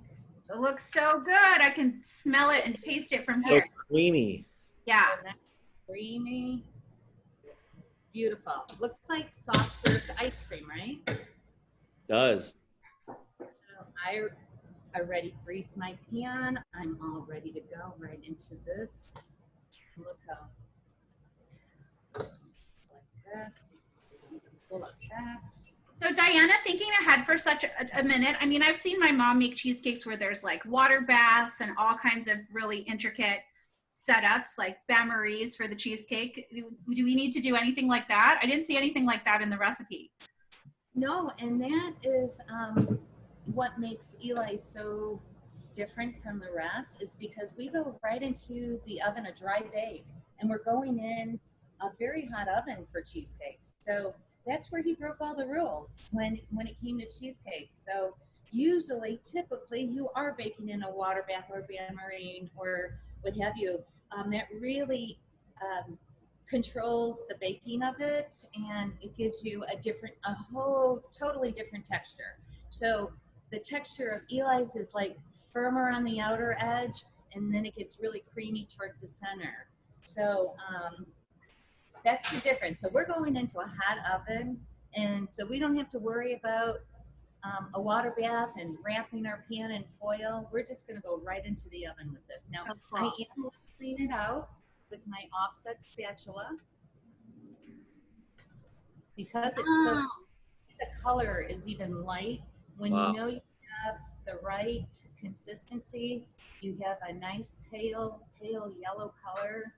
It looks so good. I can smell it and taste it from So here. creamy. Yeah. So that's creamy. Beautiful. Looks like soft served ice cream, right? Does. So I already greased my pan. I'm all ready to go right into this. Look how, like this, full effect. So Diana, thinking ahead for such a minute, I mean, I've seen my mom make cheesecakes where there's like water baths and all kinds of really intricate setups, like bain-maries for the cheesecake. Do we need to do anything like that? I didn't see anything like that in the recipe. No, and that is what makes Eli so different from the rest, is because we go right into the oven, a dry bake, and we're going in a very hot oven for cheesecakes. So that's where he broke all the rules when it came to cheesecake. So usually, typically, you are baking in a water bath or bain-marie or what have you. That really controls the baking of it, and it gives you a whole totally different texture. So the texture of Eli's is like firmer on the outer edge, and then it gets really creamy towards the center. So that's the difference. So we're going into a hot oven, and so we don't have to worry about a water bath and wrapping our pan in foil. We're just going to go right into the oven with this. Now, I am going to clean it out with my offset spatula because it's so, the color is even light. When you know you have the right consistency, you have a nice pale yellow color.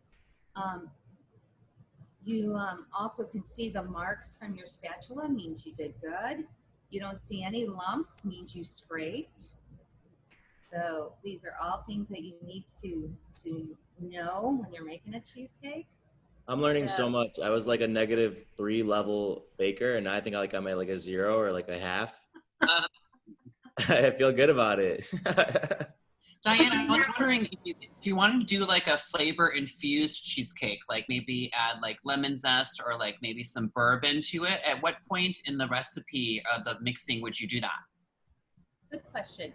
You also can see the marks from your spatula, means you did good. You don't see any lumps, means you scraped. So these are all things that you need to know when you're making a cheesecake. I'm learning so much. I was like a -3 level baker, and now I think I'm at like a 0 or like a half. I feel good about it. Diana, I was wondering if you wanted to do like a flavor infused cheesecake, like maybe add like lemon zest or like maybe some bourbon to it. At what point in the recipe of the mixing would you do that? Good question.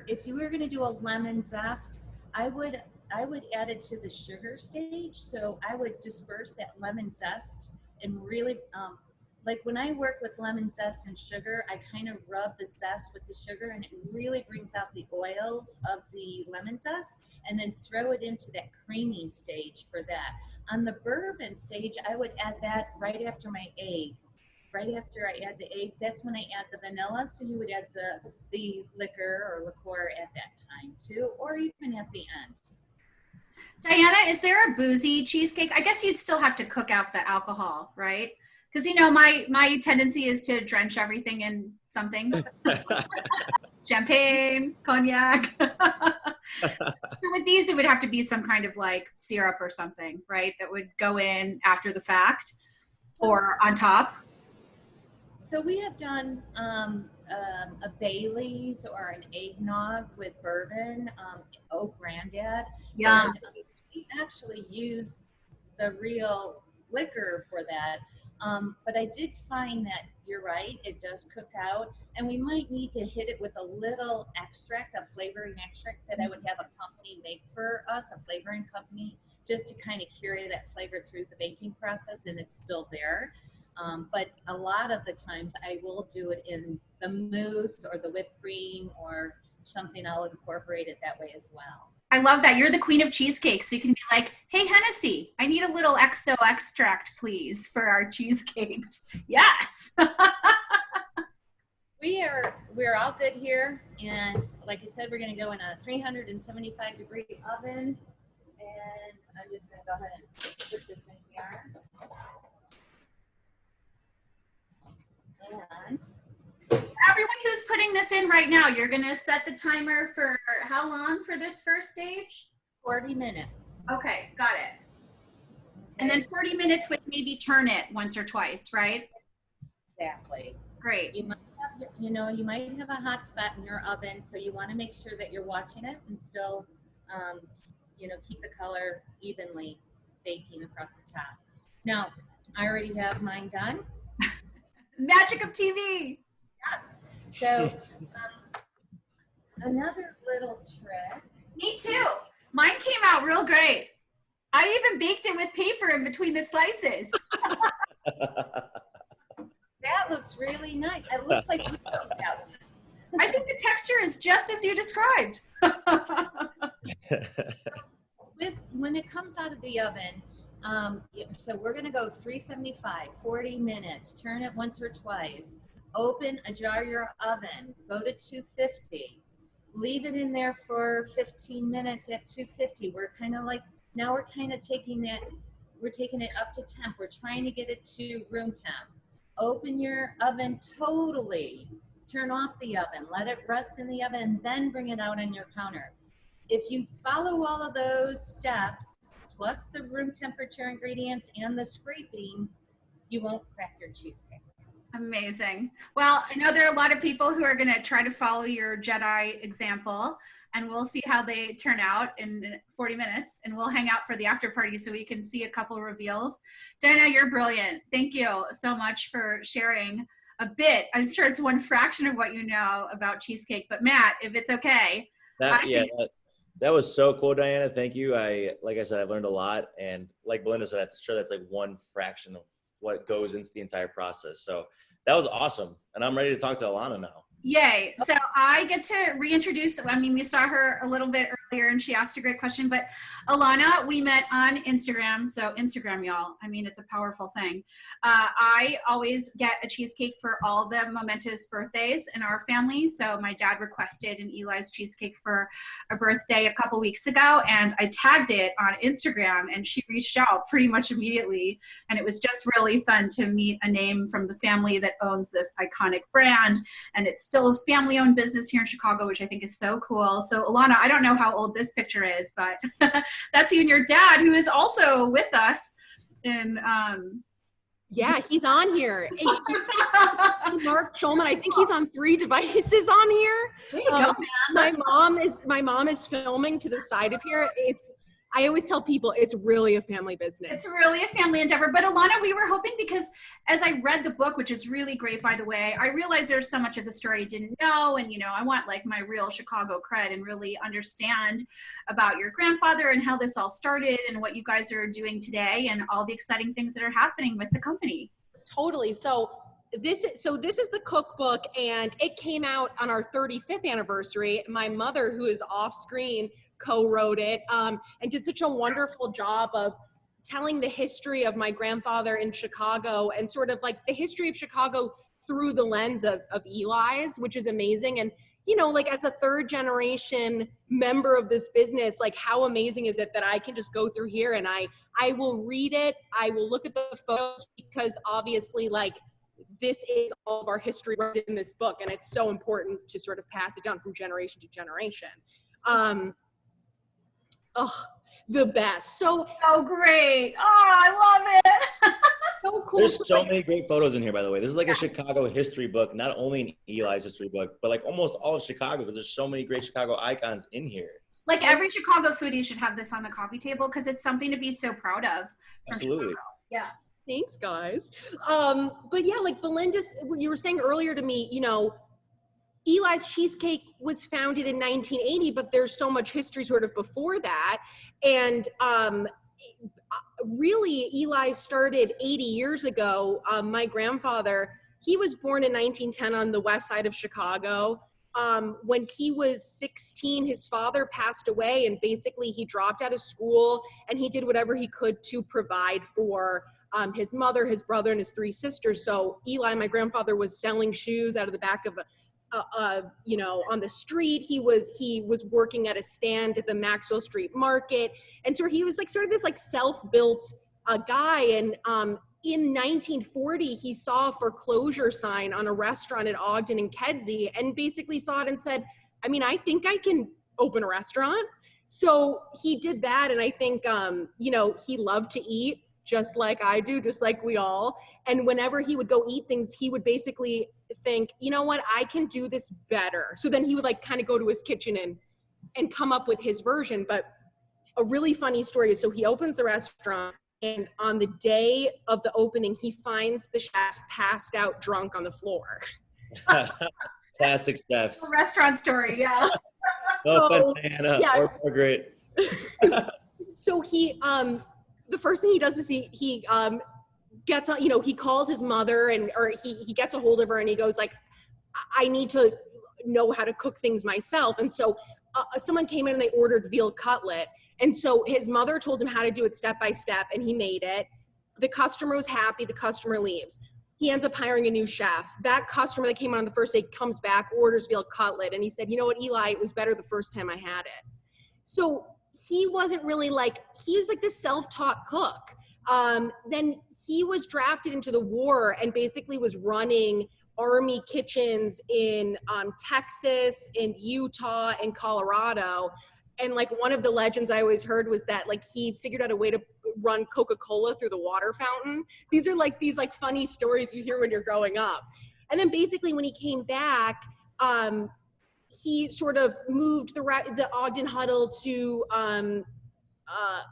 If you were going to do a lemon zest, I would add it to the sugar stage. So I would disperse that lemon zest and really, like when I work with lemon zest and sugar, I kind of rub the zest with the sugar, and it really brings out the oils of the lemon zest, and then throw it into that creaming stage for that. On the bourbon stage, I would add that right after my egg. Right after I add the eggs, that's when I add the vanilla. So you would add the liquor or liqueur at that time too, or even at the end. Diana, is there a boozy cheesecake? I guess you'd still have to cook out the alcohol, right? Because my tendency is to drench everything in something. Champagne, cognac. So with these, it would have to be some kind of like syrup or something, right? That would go in after the fact or on top. So we have done a Bailey's or an eggnog with bourbon, Oak Grandad. Yeah. And we actually use the real liquor for that. But I did find that you're right, it does cook out, and we might need to hit it with a little extract, a flavoring extract that I would have a company make for us, a flavoring company, just to kind of carry that flavor through the baking process, and it's still there. But a lot of the times I will do it in the mousse or the whipped cream or something. I'll incorporate it that way as well. I love that. You're the queen of cheesecakes. So you can be like, hey, Hennessy, I need a little XO extract, please, for our cheesecakes. Yes. We're all good here. And like I said, we're going to go in a 375 degree oven. And I'm just going to go ahead and put this in here. And so everyone who's putting this in right now, you're going to set the timer for how long for this first stage? 40 minutes. Okay, got it. And then 40 minutes with maybe turn it once or twice, right? Exactly. Great. You might have, you might have a hot spot in your oven, so you want to make sure that you're watching it and still, keep the color evenly baking across the top. Now, I already have mine done. Magic of TV. So, another little trick. Me too. Mine came out real great. I even baked it with paper in between the slices. That looks really nice. It looks like you wrote that one. I think the texture is just as you described. When it comes out of the oven, so we're going to go 375, 40 minutes, turn it once or twice, open, ajar your oven, go to 250, leave it in there for 15 minutes at 250. We're kind of like, now we're kind of taking it up to temp. We're trying to get it to room temp. Open your oven totally, turn off the oven, let it rest in the oven, and then bring it out on your counter. If you follow all of those steps, plus the room temperature ingredients and the scraping, you won't crack your cheesecake. Amazing. Well, I know there are a lot of people who are going to try to follow your Jedi example, and we'll see how they turn out in 40 minutes, and we'll hang out for the after party so we can see a couple reveals. Diana, you're brilliant. Thank you so much for sharing a bit. I'm sure it's one fraction of what you know about cheesecake, but Matt, if it's okay. That was so cool, Diana. Thank you. Like I said, I've learned a lot, and like Belinda said, I'm sure that's like one fraction of what goes into the entire process. So that was awesome, and I'm ready to talk to Alana now. Yay. So I get to reintroduce, we saw her a little bit earlier and she asked a great question, but Alana, we met on Instagram. So Instagram, y'all, it's a powerful thing. I always get a cheesecake for all the momentous birthdays in our family. So my dad requested an Eli's cheesecake for a birthday a couple weeks ago, and I tagged it on Instagram, and she reached out pretty much immediately. And it was just really fun to meet a name from the family that owns this iconic brand. And it's still a family-owned business here in Chicago, which I think is so cool. So Alana, I don't know how old this picture is, but that's you and your dad, who is also with us. And yeah, he's on here. Mark Schulman, I think he's on 3 devices on here. There you go, man. My mom is filming to the side of here. I always tell people it's really a family business. It's really a family endeavor. But Alana, we were hoping, because as I read the book, which is really great, by the way, I realized there's so much of the story I didn't know. And, I want like my real Chicago cred and really understand about your grandfather and how this all started and what you guys are doing today and all the exciting things that are happening with the company. Totally. So this is the cookbook, and it came out on our 35th anniversary. My mother, who is off screen, co-wrote it and did such a wonderful job of telling the history of my grandfather in Chicago and sort of like the history of Chicago through the lens of Eli's, which is amazing. And, like as a 3rd generation member of this business, like how amazing is it that I can just go through here and I will read it. I will look at the photos, because obviously like this is all of our history right in this book. And it's so important to sort of pass it down from generation to generation. The best. So great. Oh, I love it. So cool. There's so many great photos in here, by the way. This is like a Chicago history book, not only an Eli's history book, but like almost all of Chicago, because there's so many great Chicago icons in here. Like every Chicago foodie should have this on the coffee table, because it's something to be so proud of. Absolutely. Chicago. Yeah. Thanks, guys. But yeah, like Belinda, you were saying earlier to me, Eli's Cheesecake was founded in 1980, but there's so much history sort of before that. And really, Eli's started 80 years ago. My grandfather, he was born in 1910 on the west side of Chicago. When he was 16, his father passed away, and basically he dropped out of school, and he did whatever he could to provide for his mother, his brother, and his 3 sisters. So Eli, my grandfather, was selling shoes out of the back of on the street. He was working at a stand at the Maxwell Street Market. And so he was like sort of this like self-built guy. And in 1940, he saw a foreclosure sign on a restaurant at Ogden and Kedzie, and basically saw it and said, I think I can open a restaurant. So he did that. And I think, he loved to eat. just like I do, just like we all. And whenever he would go eat things, he would basically think, you know what, I can do this better. So then he would like kind of go to his kitchen and come up with his version. But a really funny story is, so he opens the restaurant, and on the day of the opening, he finds the chef passed out drunk on the floor. Classic chefs. A restaurant story, yeah. No So, offense, Hannah, yeah. or great. So he, the first thing he does is he gets, you know, he calls his mother, or he gets a hold of her, and he goes like, I need to know how to cook things myself. And so someone came in and they ordered veal cutlet. And so his mother told him how to do it step by step, and he made it. The customer was happy, the customer leaves. He ends up hiring a new chef. That customer that came on the first day comes back, orders veal cutlet, and he said, you know what, Eli, it was better the first time I had it. So he wasn't really like, he was like this self-taught cook. Then he was drafted into the war and basically was running army kitchens in Texas, in Utah, and Colorado. And like one of the legends I always heard was that like he figured out a way to run Coca-Cola through the water fountain. These are like these like funny stories you hear when you're growing up. And then basically when he came back, he sort of moved the Ogden Huddle to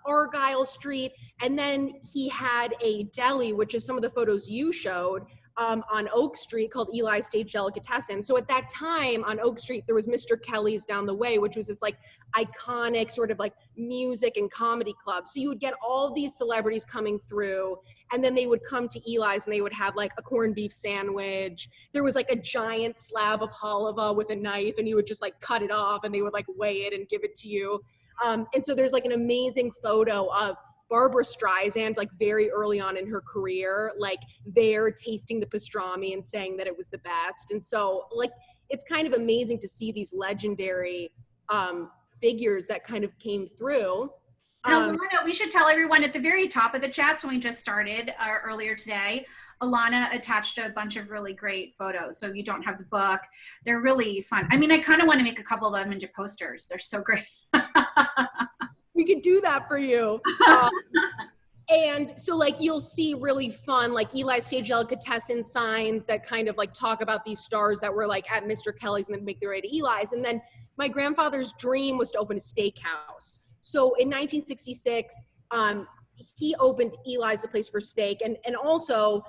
Argyle Street, and then he had a deli, which is some of the photos you showed, on Oak Street, called Eli Stage Delicatessen. So at that time on Oak Street, there was Mr. Kelly's down the way, which was this like iconic sort of like music and comedy club. So you would get all these celebrities coming through, and then they would come to Eli's and they would have like a corned beef sandwich. There was like a giant slab of halava with a knife, and you would just like cut it off, and they would like weigh it and give it to you. And so there's like an amazing photo of Barbara Streisand, like very early on in her career, like there tasting the pastrami and saying that it was the best. And so like, it's kind of amazing to see these legendary figures that kind of came through. Alana, we should tell everyone at the very top of the chats when we just started earlier today, Alana attached a bunch of really great photos. So if you don't have the book, they're really fun. I mean, I kind of want to make a couple of them into posters. They're so great. We could do that for you. And so like you'll see really fun like Eli Stage Delicatessen signs that kind of like talk about these stars that were like at Mr. Kelly's and then make their way to Eli's. And then my grandfather's dream was to open a steakhouse. So in 1966, he opened Eli's, a place for steak. And also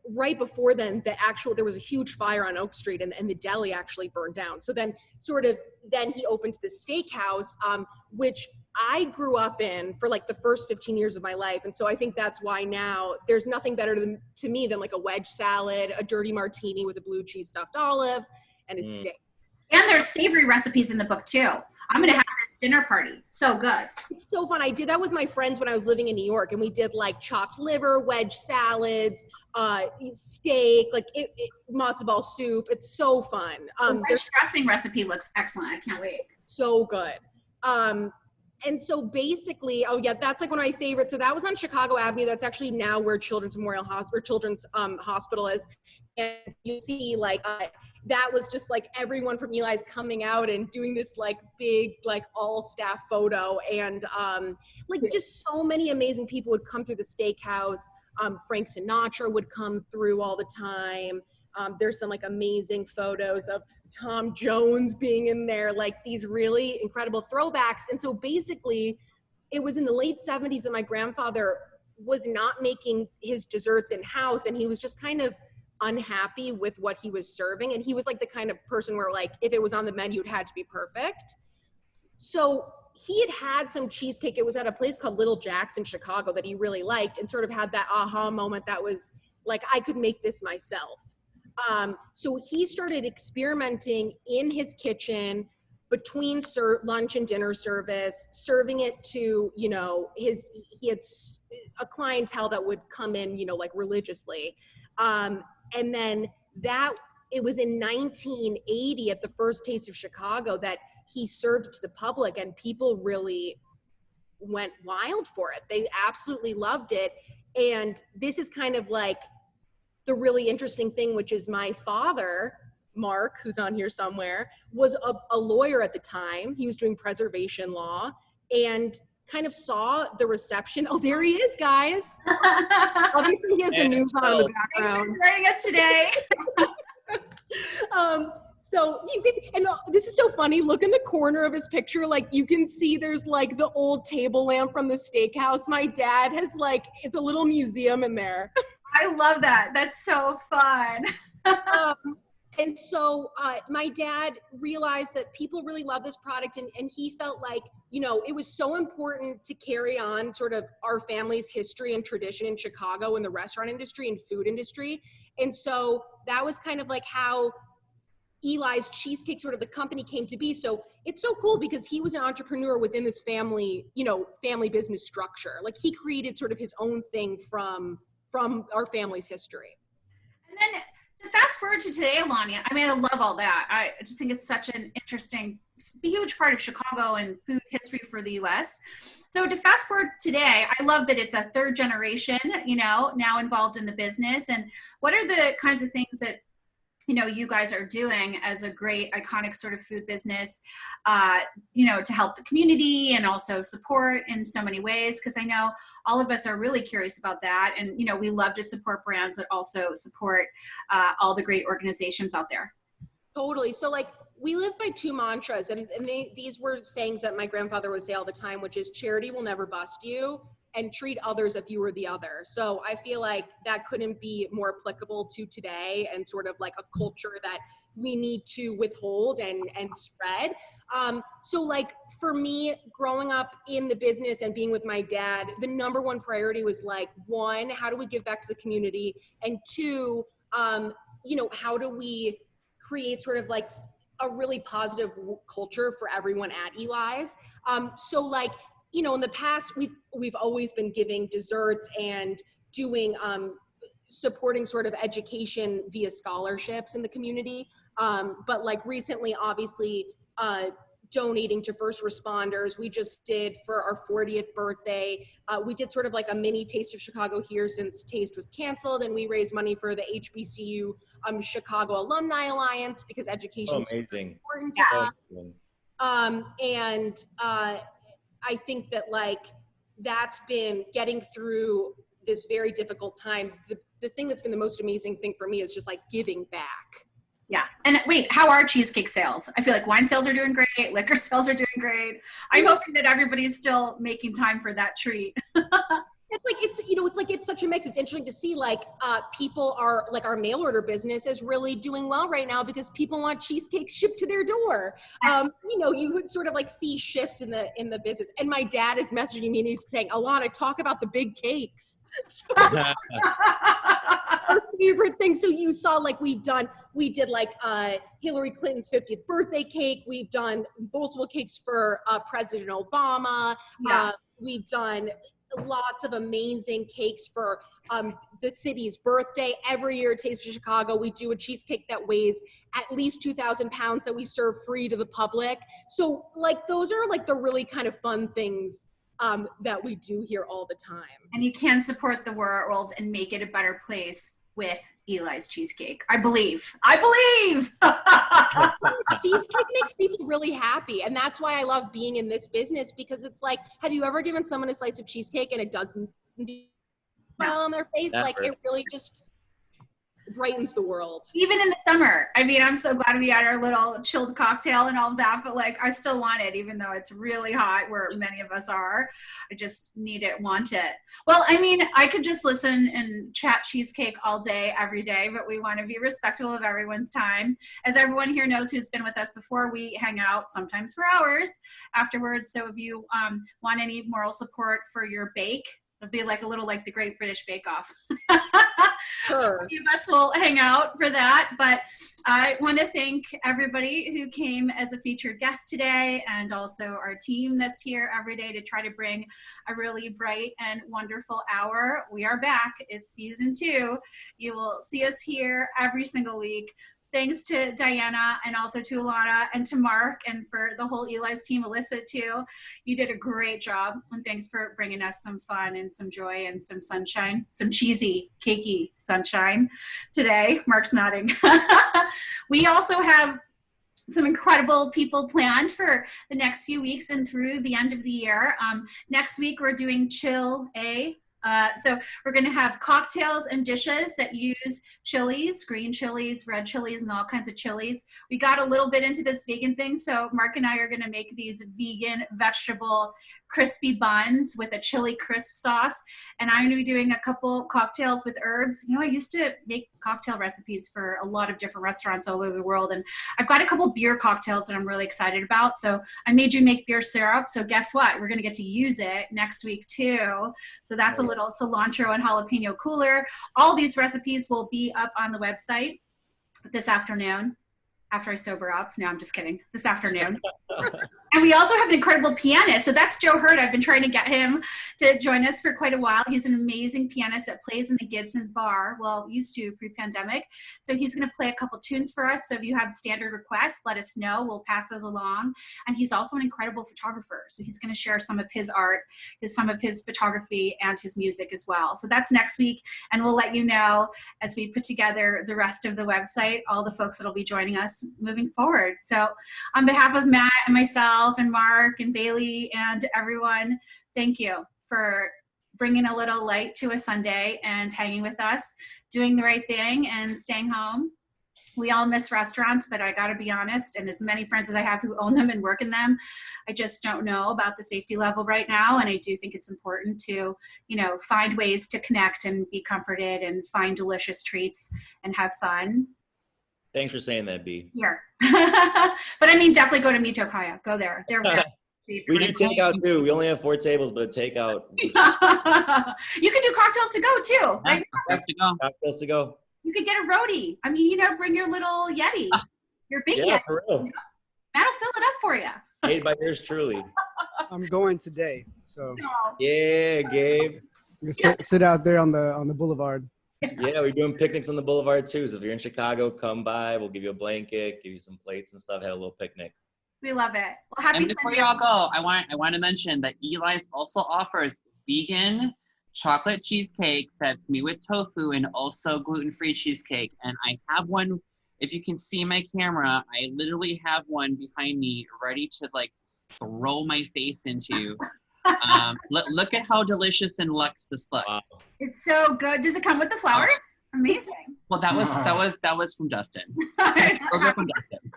right before then, there was a huge fire on Oak Street, and the deli actually burned down. So then he opened the steakhouse, which I grew up in for like the first 15 years of my life. And so I think that's why now there's nothing better to me than like a wedge salad, a dirty martini with a blue cheese stuffed olive, and a steak. And there's savory recipes in the book too. I'm going to have this dinner party. So good. It's so fun. I did that with my friends when I was living in New York, and we did like chopped liver, wedge salads, steak, like matzo ball soup. It's so fun. The wedge dressing recipe looks excellent. I can't wait. So good. And so basically, oh yeah, that's like one of my favorites. So that was on Chicago Avenue. That's actually now where Children's Memorial Hospital, or Children's Hospital is. And you see like, that was just like everyone from Eli's coming out and doing this like big, like all staff photo. And like just so many amazing people would come through the steakhouse. Frank Sinatra would come through all the time. There's some like amazing photos of Tom Jones being in there, like these really incredible throwbacks. And so basically it was in the late 70s that my grandfather was not making his desserts in-house, and he was just kind of unhappy with what he was serving. And he was like the kind of person where like, if it was on the menu, it had to be perfect. So he had some cheesecake. It was at a place called Little Jack's in Chicago that he really liked, and sort of had that aha moment that was like, I could make this myself. So he started experimenting in his kitchen between lunch and dinner service, serving it to, you know, he had a clientele that would come in, you know, like religiously. And then it was in 1980 at the first Taste of Chicago that he served it to the public, and people really went wild for it. They absolutely loved it. And this is kind of like the really interesting thing, which is my father, Mark, who's on here somewhere, was a lawyer at the time. He was doing preservation law. And kind of saw the reception. Oh, there he is, guys. Obviously, he has the news on in the background. Thanks for joining us today. So you can, and this is so funny. Look in the corner of his picture, like you can see there's like the old table lamp from the steakhouse. My dad has like, it's a little museum in there. I love that. That's so fun. And so my dad realized that people really love this product, and he felt like, you know, it was so important to carry on sort of our family's history and tradition in Chicago in the restaurant industry and food industry. And so that was kind of like how Eli's Cheesecake, sort of the company, came to be. So it's so cool because he was an entrepreneur within this family, you know, family business structure. Like he created sort of his own thing from our family's history. And then to fast forward to today, Alania, I mean, I love all that. I just think it's such an interesting, huge part of Chicago and food history for the U.S. So to fast forward today, I love that it's a third generation, you know, now involved in the business. And what are the kinds of things that, you know, you guys are doing as a great iconic sort of food business, you know, to help the community and also support in so many ways? Because I know all of us are really curious about that. And, you know, we love to support brands that also support all the great organizations out there. Totally. So like we live by two mantras, and these were sayings that my grandfather would say all the time, which is charity will never bust you, and treat others if you were the other. So I feel like that couldn't be more applicable to today, and sort of like a culture that we need to withhold and spread. So like for me, growing up in the business and being with my dad, the number one priority was like, one, how do we give back to the community? And two, you know, how do we create sort of like a really positive culture for everyone at Eli's? So like, you know, in the past, we've always been giving desserts and doing supporting sort of education via scholarships in the community. But like recently, obviously, donating to first responders. We just did for our 40th birthday. We did sort of like a mini Taste of Chicago here since Taste was canceled, and we raised money for the HBCU Chicago Alumni Alliance because education is important to us. And I think that like that's been getting through this very difficult time. The thing that's been the most amazing thing for me is just like giving back. Yeah. And wait, how are cheesecake sales? I feel like wine sales are doing great. Liquor sales are doing great. I'm hoping that everybody's still making time for that treat. It's like, it's, you know, it's like, it's such a mix. It's interesting to see like people are like, our mail order business is really doing well right now because people want cheesecakes shipped to their door. You know, you would sort of like see shifts in the business. And my dad is messaging me and he's saying, Alana, talk about the big cakes. So, our favorite thing. So you saw like we did like Hillary Clinton's 50th birthday cake. We've done multiple cakes for President Obama. Yeah. We've done lots of amazing cakes for the city's birthday. Every year at Taste of Chicago, we do a cheesecake that weighs at least 2,000 pounds that we serve free to the public. So like those are like the really kind of fun things that we do here all the time. And you can support the world and make it a better place with Eli's Cheesecake. I believe. Cheesecake makes people really happy. And that's why I love being in this business, because it's like, have you ever given someone a slice of cheesecake and it doesn't smile on their face? Never. Like it really just brightens the world. Even in the summer. I mean, I'm so glad we had our little chilled cocktail and all of that, but like I still want it, even though it's really hot where many of us are. I just need it, want it. Well, I mean, I could just listen and chat cheesecake all day, every day, but we want to be respectful of everyone's time. As everyone here knows who's been with us before, we hang out sometimes for hours afterwards. So if you want any moral support for your bake, it'll be like a little like the Great British Bake Off. Sure. A few of us will hang out for that, but I want to thank everybody who came as a featured guest today, and also our team that's here every day to try to bring a really bright and wonderful hour. We are back. It's season 2. You will see us here every single week. Thanks to Diana and also to Alana and to Mark and for the whole Eli's team, Alyssa too. You did a great job, and thanks for bringing us some fun and some joy and some sunshine, some cheesy, cakey sunshine today. Mark's nodding. We also have some incredible people planned for the next few weeks and through the end of the year. Next week, we're doing Chill A. So we're going to have cocktails and dishes that use chilies, green chilies, red chilies, and all kinds of chilies. We got a little bit into this vegan thing, so Mark and I are going to make these vegan vegetable crispy buns with a chili crisp sauce. And I'm going to be doing a couple cocktails with herbs. You know, I used to make cocktail recipes for a lot of different restaurants all over the world. And I've got a couple beer cocktails that I'm really excited about. So I made you make beer syrup. So guess what? We're going to get to use it next week too. So that's a little cilantro and jalapeno cooler. All these recipes will be up on the website this afternoon after I sober up. No, I'm just kidding. This afternoon. And we also have an incredible pianist. So that's Joe Hurd. I've been trying to get him to join us for quite a while. He's an amazing pianist that plays in the Gibson's Bar. Well, used to pre-pandemic. So he's going to play a couple tunes for us. So if you have standard requests, let us know. We'll pass those along. And he's also an incredible photographer. So he's going to share some of his art, some of his photography, and his music as well. So that's next week. And we'll let you know as we put together the rest of the website, all the folks that will be joining us moving forward. So on behalf of Matt and myself, and Mark and Bailey and everyone, thank you for bringing a little light to a Sunday and hanging with us, doing the right thing and staying home. We all miss restaurants, but I gotta be honest, and as many friends as I have who own them and work in them, I just don't know about the safety level right now. And I do think it's important to, you know, find ways to connect and be comforted and find delicious treats and have fun. Thanks for saying that, B. Here. But I mean, definitely go to Mito Kaya. Go there. They're very we do takeout too. We only have 4 tables, but takeout. You can do cocktails to go too, right? Cocktails to go. You could get a roadie. I mean, you know, bring your little Yeti, your big Yeti. For real. That'll fill it up for you. Made by yours truly. I'm going today, so. Yeah, Gabe. You can sit out there on the boulevard. Yeah, we're doing picnics on the boulevard too. So if you're in Chicago, come by. We'll give you a blanket, give you some plates and stuff. Have a little picnic. We love it. Well, happy And before Sunday. y'all go, I want to mention that Eli's also offers vegan chocolate cheesecake that's made with tofu and also gluten-free cheesecake. And I have one. If you can see my camera, I literally have one behind me ready to like throw my face into. Look at how delicious and luxe this looks. Wow. It's so good. Does it come with the flowers? Amazing. Well, that was from Dustin. From Dustin.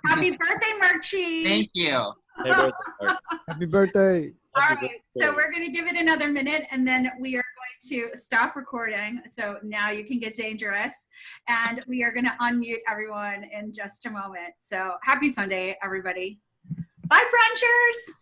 Happy birthday, Marchie. Thank you. Happy birthday, Mark. Happy birthday. All right, so we're going to give it another minute, and then we are going to stop recording. So now you can get dangerous, and we are going to unmute everyone in just a moment. So happy Sunday, everybody. Bye, brunchers.